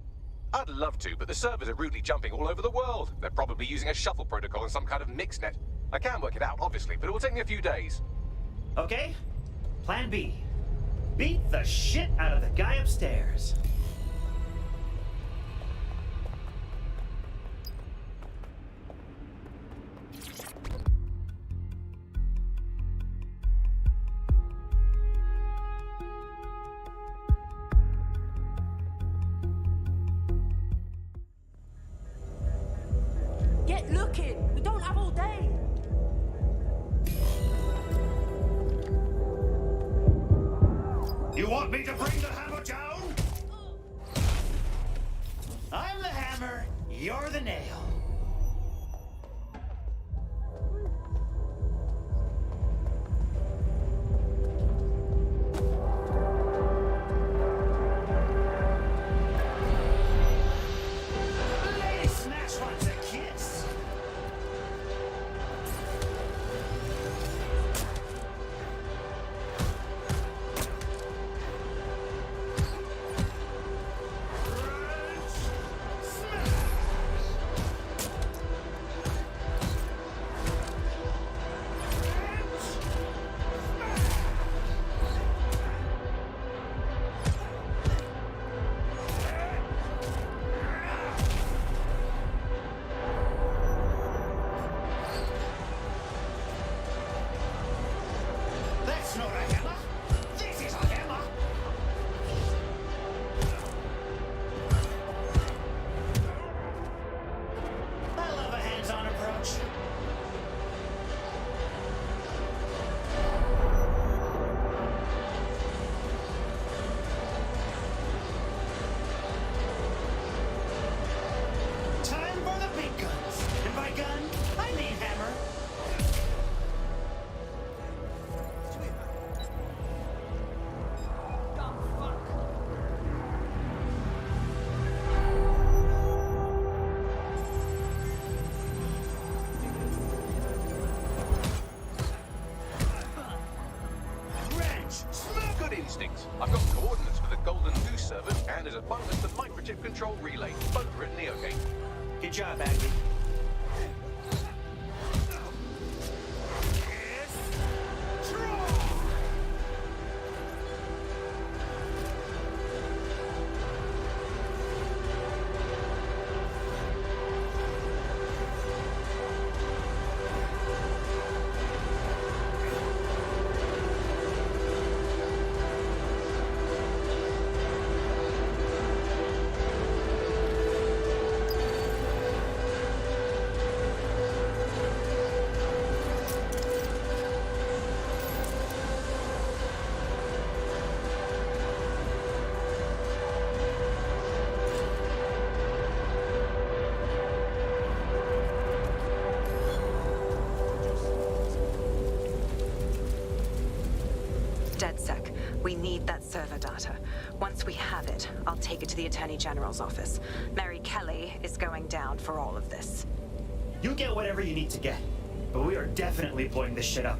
I'd love to, but the servers are rudely jumping all over the world. They're probably using a shuffle protocol and some kind of mixnet. I can work it out, obviously, but it will take me a few days. Okay, Plan B. Beat the shit out of the guy upstairs. Get looking! We don't have all day! You want me to bring the hammer down? I'm the hammer, you're the nail. Lady Snatch wants a kiss. That's not a hammer. This is a hammer. I love a hands-on approach. Time for the big guns. And by gun, I mean hammer. Good instincts. I've got coordinates for the Golden Goose servers, and as a bonus, the microchip control relay, both are at Neogate. Good job, Bagley. We need that server data. Once we have it, I'll take it to the Attorney General's office. Mary Kelly is going down for all of this. You get whatever you need to get, but we are definitely blowing this shit up.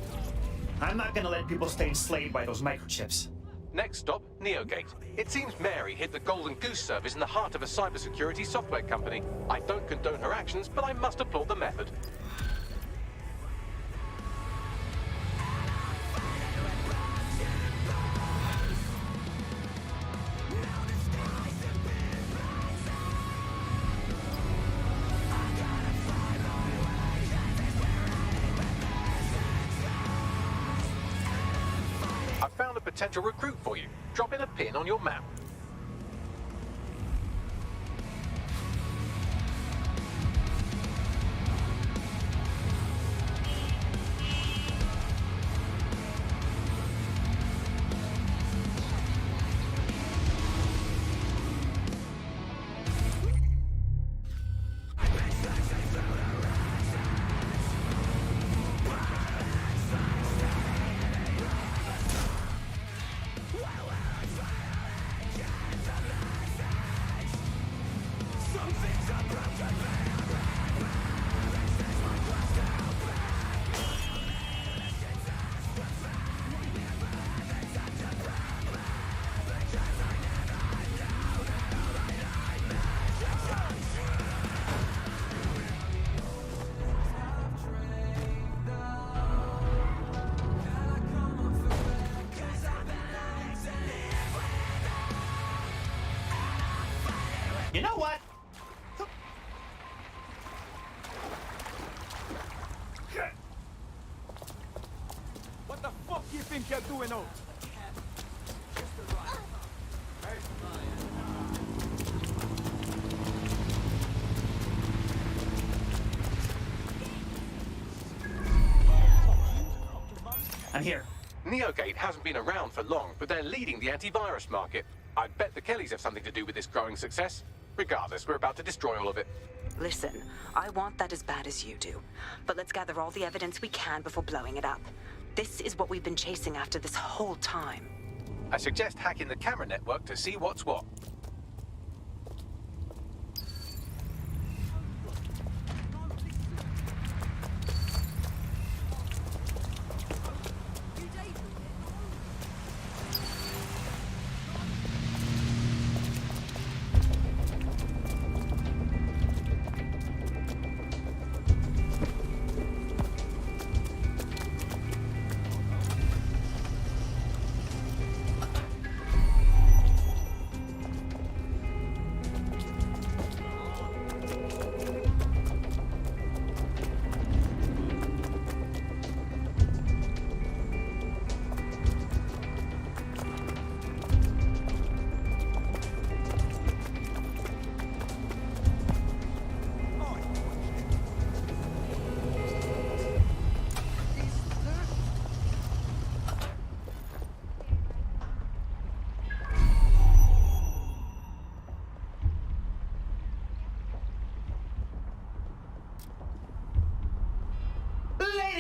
I'm not gonna let people stay enslaved by those microchips. Next stop, Neogate. It seems Mary hid the Golden Goose service in the heart of a cybersecurity software company. I don't condone her actions, but I must applaud the method. I found a potential recruit for you. Drop in a pin on your map. You know what? What the fuck you think you're doing out? I'm here. Neogate hasn't been around for long, but they're leading the antivirus market. I bet the Kellys have something to do with this growing success. Regardless, we're about to destroy all of it. Listen, I want that as bad as you do. But let's gather all the evidence we can before blowing it up. This is what we've been chasing after this whole time. I suggest hacking the camera network to see what's what.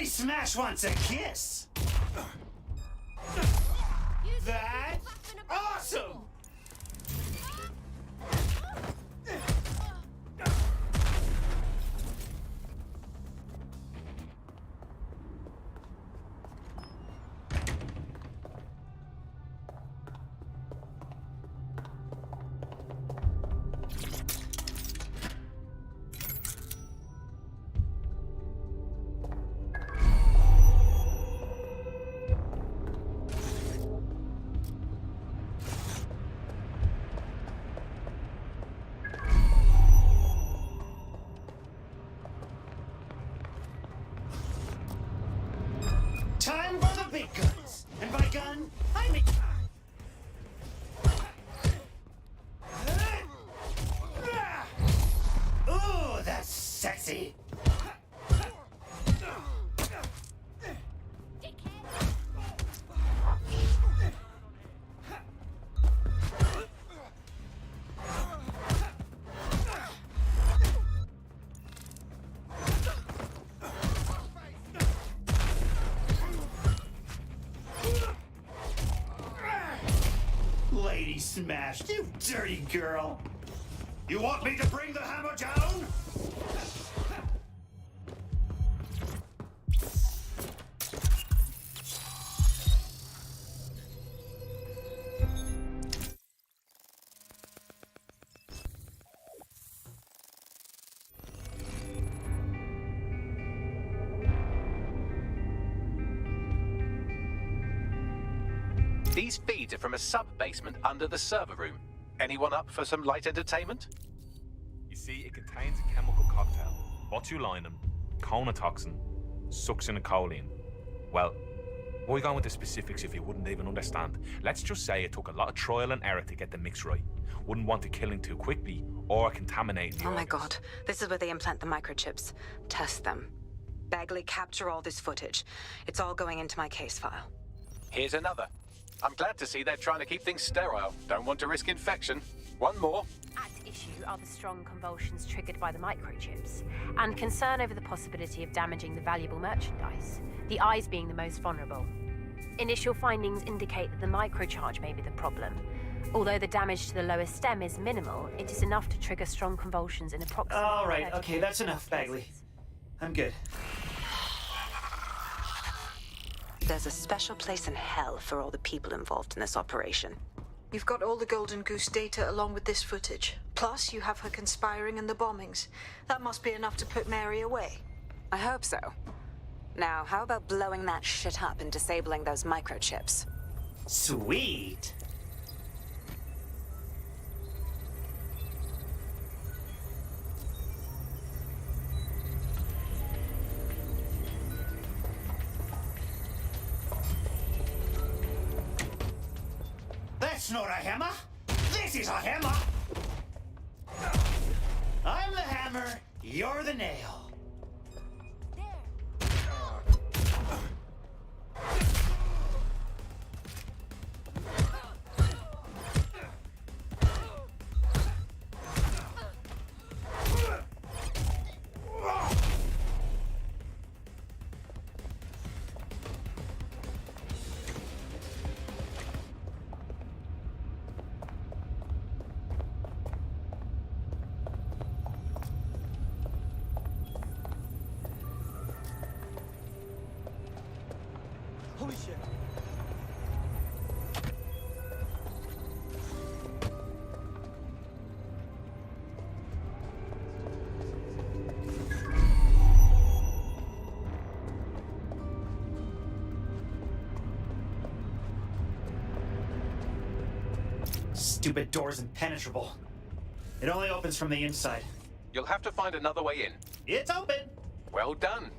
Lady Smash wants a kiss. That's awesome! lady smashed, you dirty girl. You want me to bring the hammer down? These feeds are from a sub-basement under the server room. Anyone up for some light entertainment? You see, it contains a chemical cocktail. Botulinum, conotoxin, succinylcholine. Well, why go into specifics if you wouldn't even understand? Let's just say it took a lot of trial and error to get the mix right. Wouldn't want to kill him too quickly or contaminate the Oh my organs. god, this is where they implant the microchips. Test them. Bagley, capture all this footage. It's all going into my case file. Here's another. I'm glad to see they're trying to keep things sterile. Don't want to risk infection. One more. At issue are the strong convulsions triggered by the microchips, and concern over the possibility of damaging the valuable merchandise, the eyes being the most vulnerable. Initial findings indicate that the microcharge may be the problem. Although the damage to the lower stem is minimal, it is enough to trigger strong convulsions in approximately... All right, okay, that's enough, Bagley. I'm good. There's a special place in hell for all the people involved in this operation. You've got all the Golden Goose data along with this footage. Plus, you have her conspiring and the bombings. That must be enough to put Mary away. I hope so. Now, how about blowing that shit up and disabling those microchips? Sweet. That's not a hammer. This is a hammer. I'm the hammer. You're the nail. Holy shit. Stupid door's impenetrable. It only opens from the inside. You'll have to find another way in. It's open. Well done.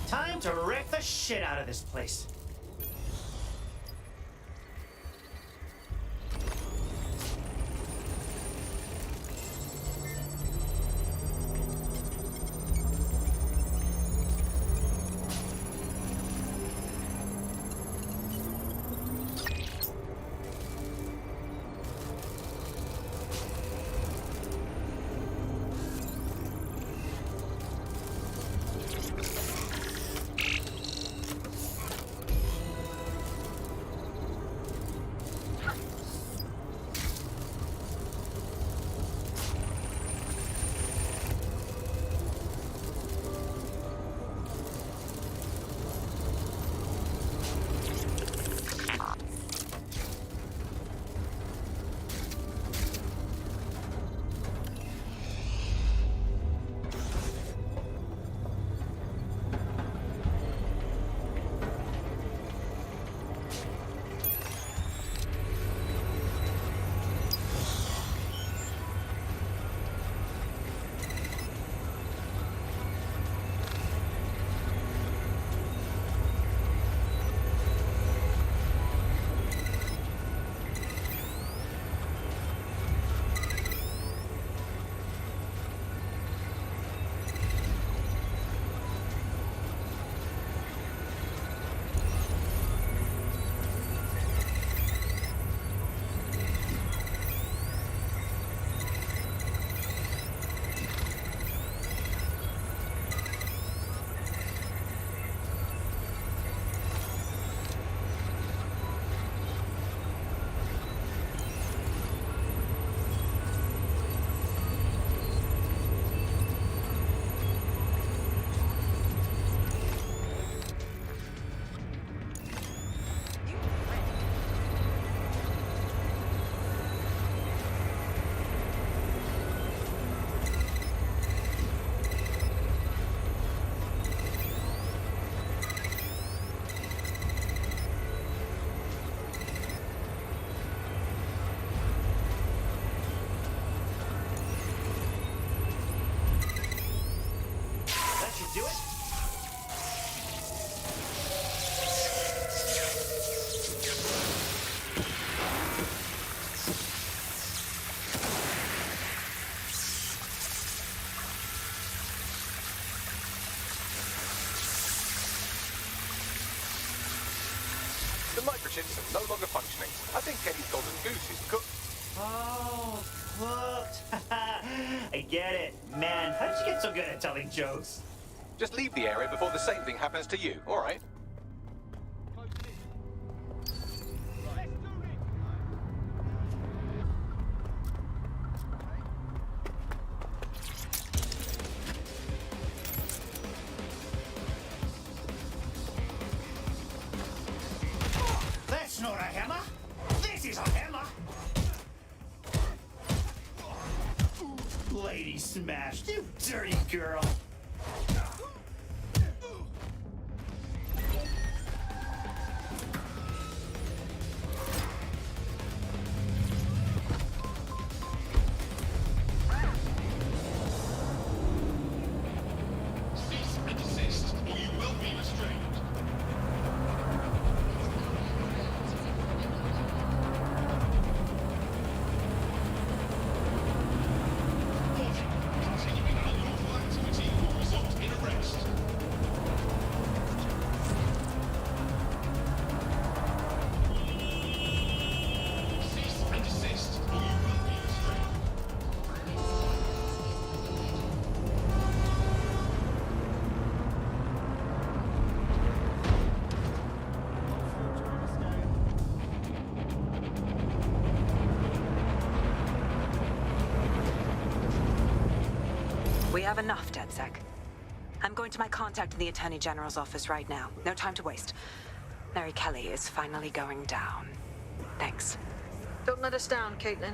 Time to wreck the shit out of this place. The microchips are no longer functioning. I think Kelly's golden goose is cooked. Oh, cooked. I get it. Man, how did you get so good at telling jokes? Just leave the area before the same thing happens to you, all right? That's not a hammer. This is a hammer. Lady smashed, you dirty girl. Cease and desist, or you will be restrained. Continuing unlawful activity will result in arrest. Cease and desist, or you will be restrained. We have enough, DedSec. I'm going to my contact in the Attorney General's office right now. No time to waste. Mary Kelly is finally going down. Thanks. Don't let us down, Caitlin.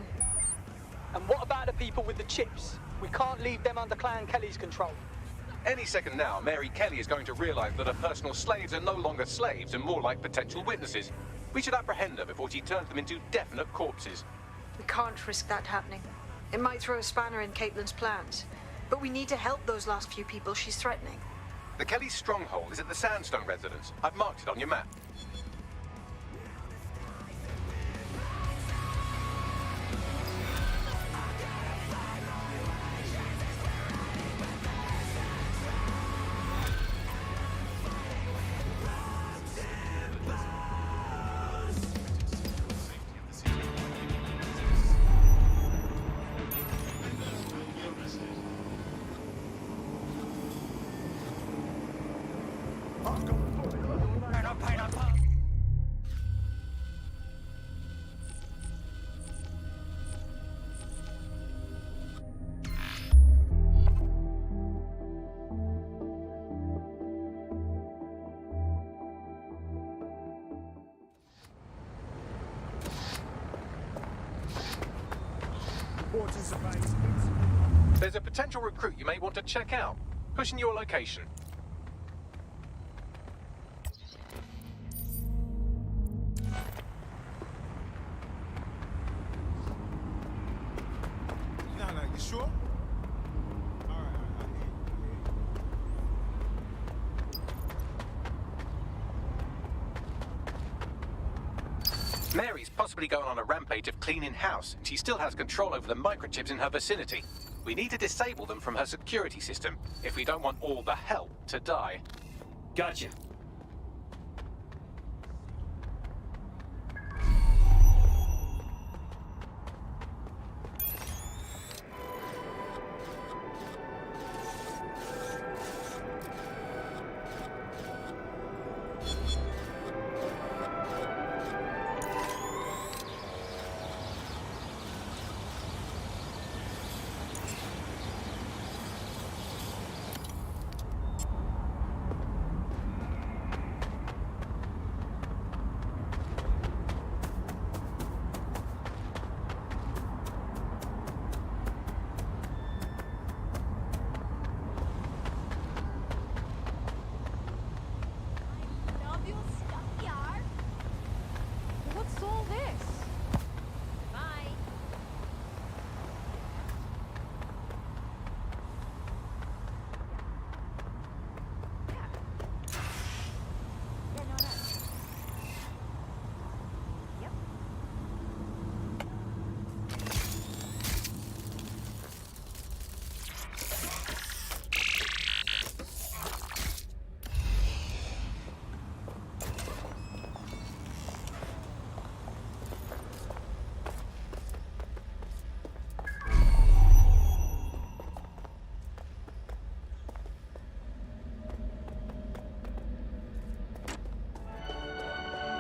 And what about the people with the chips? We can't leave them under Clan Kelly's control. Any second now, Mary Kelly is going to realize that her personal slaves are no longer slaves and more like potential witnesses. We should apprehend her before she turns them into definite corpses. We can't risk that happening. It might throw a spanner in Caitlin's plans. But we need to help those last few people she's threatening. The Kelly stronghold is at the Sandstone residence. I've marked it on your map. There's a potential recruit you may want to check out. Pushing your location. No, you sure? Mary's possibly going on a rampage of cleaning house, and she still has control over the microchips in her vicinity. We need to disable them from her security system if we don't want all the help to die. Gotcha.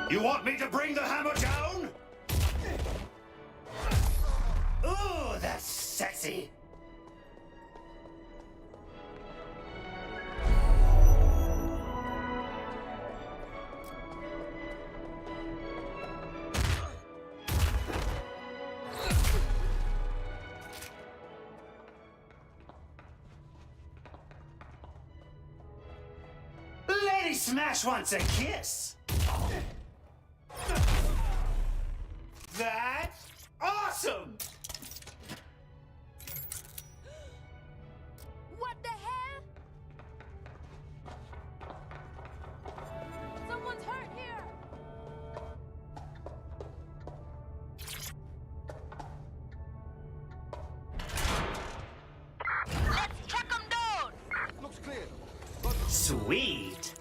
You want me to bring the hammer down? Ooh, that's sexy. Lady Smash wants a kiss. That's awesome! What the hell? Someone's hurt here. Let's track them down. Looks clear. Sweet.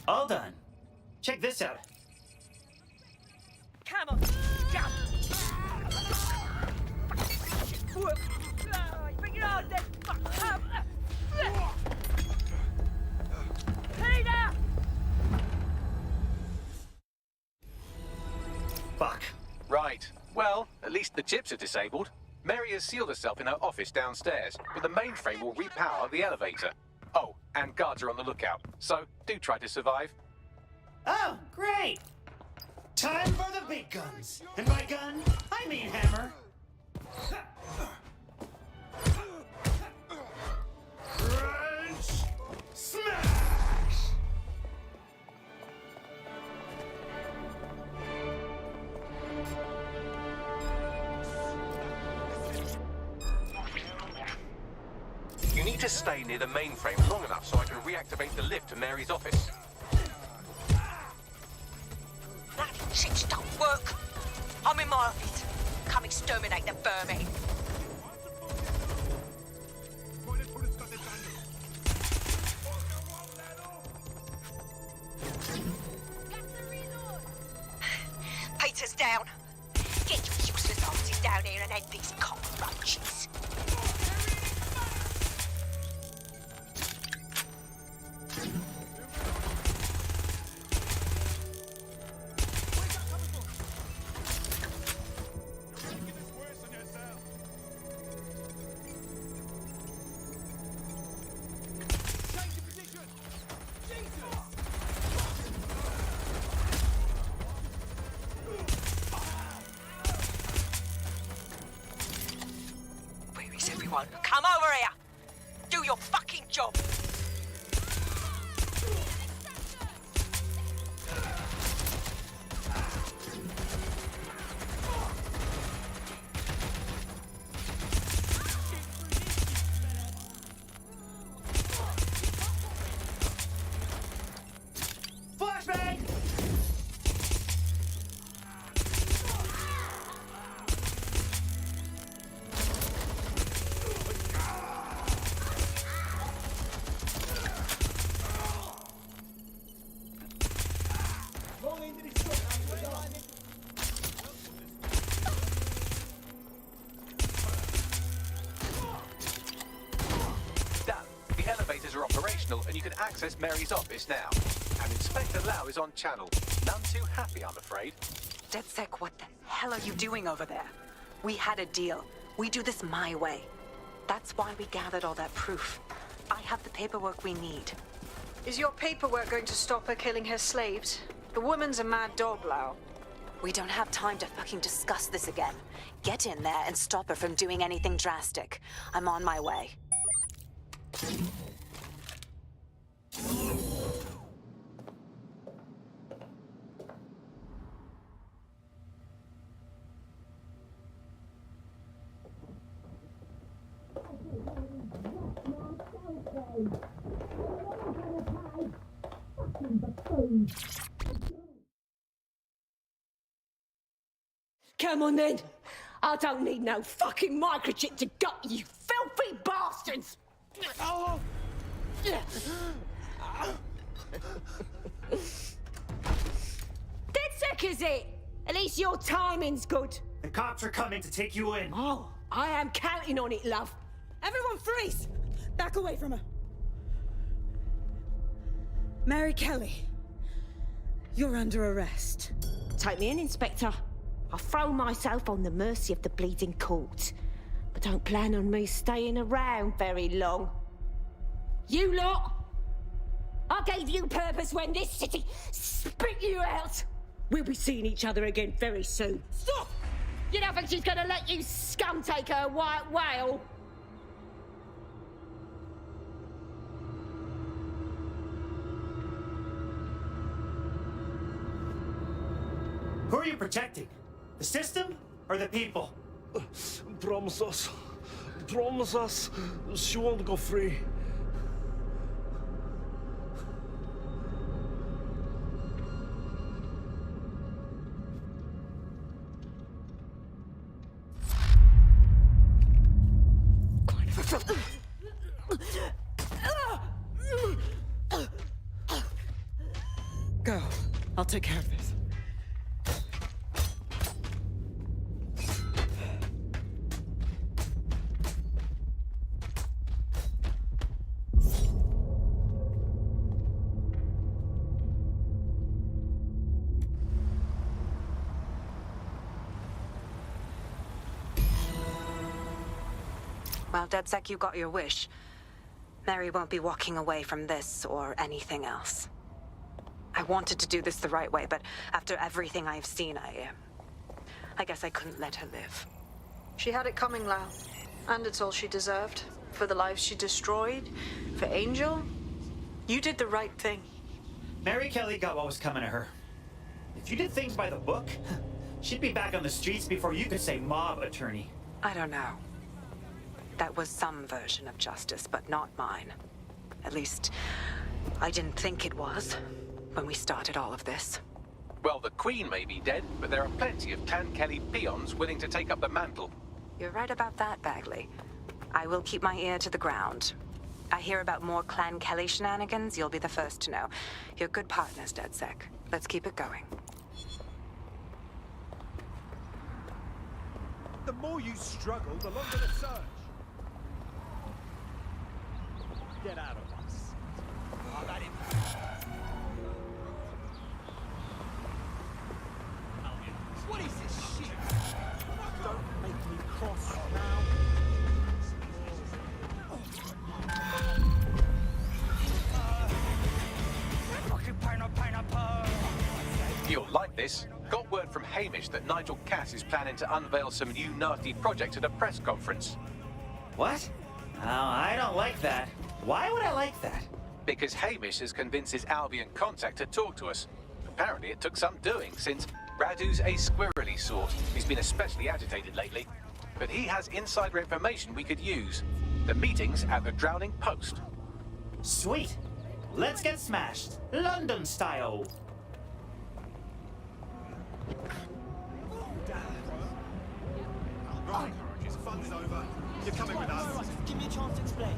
All done. Check this out. Come on, jump! Bring it on, then! Peter! Fuck. Right. Well, at least the chips are disabled. Mary has sealed herself in her office downstairs, but the mainframe will repower the elevator. Oh, and guards are on the lookout, so do try to survive. Oh, great! Time for the big guns. And by gun, I mean hammer. Crunch! Smash! You need to stay near the mainframe long enough so I can reactivate the lift to Mary's office. That shit don't work. I'm in my office. Come exterminate the vermin. Peter's down. Get your useless asses down here and end these cockroaches. Where is everyone? Come over here! Do your fucking job! Flashbang! Done. The elevators are operational and you can access Mary's office now. And Inspector Lau is on channel. None too happy, I'm afraid. DedSec, what the hell are you doing over there? We had a deal. We do this my way. That's why we gathered all that proof. I have the paperwork we need. Is your paperwork going to stop her killing her slaves? The woman's a mad dog, Lau. We don't have time to fucking discuss this again. Get in there and stop her from doing anything drastic. I'm on my way. Come on then. I don't need no fucking microchip to gut you filthy bastards! Oh. DedSec is it? At least your timing's good. The cops are coming to take you in. Oh, I am counting on it, love. Everyone freeze! Back away from her. Mary Kelly, you're under arrest. Take me in, Inspector. I'll throw myself on the mercy of the bleeding court. But don't plan on me staying around very long. You lot! I gave you purpose when this city spit you out! We'll be seeing each other again very soon. Stop! You don't think she's gonna let you scum take her white whale? Who are you protecting? The system or the people? Promise us. Promise us. She won't go free. Go. I'll take care of this. Well, DedSec, you got your wish. Mary won't be walking away from this or anything else. I wanted to do this the right way, but after everything I've seen, I guess I couldn't let her live. She had it coming, Lau. And it's all she deserved. For the lives she destroyed, for Angel. You did the right thing. Mary Kelly got what was coming to her. If you did things by the book, she'd be back on the streets before you could say mob attorney. I don't know. That was some version of justice, but not mine. At least, I didn't think it was when we started all of this. Well, the Queen may be dead, but there are plenty of Clan Kelly peons willing to take up the mantle. You're right about that, Bagley. I will keep my ear to the ground. I hear about more Clan Kelly shenanigans, you'll be the first to know. You're good partners, DedSec. Let's keep it going. The more you struggle, the longer the search. Get out of us. Oh, that what is this shit? Don't make me cross now. You'll like this. Got word from Hamish that Nigel Cass is planning to unveil some new nasty project at a press conference. What? Oh, I don't like that. Why would I like that? Because Hamish has convinced his Albion contact to talk to us. Apparently it took some doing, since Radu's a squirrely sort. He's been especially agitated lately. But he has insider information we could use. The meeting's at the Drowning Post. Sweet. Let's get smashed. London style. Right, fun's over. You're coming with us. Give me a chance to explain.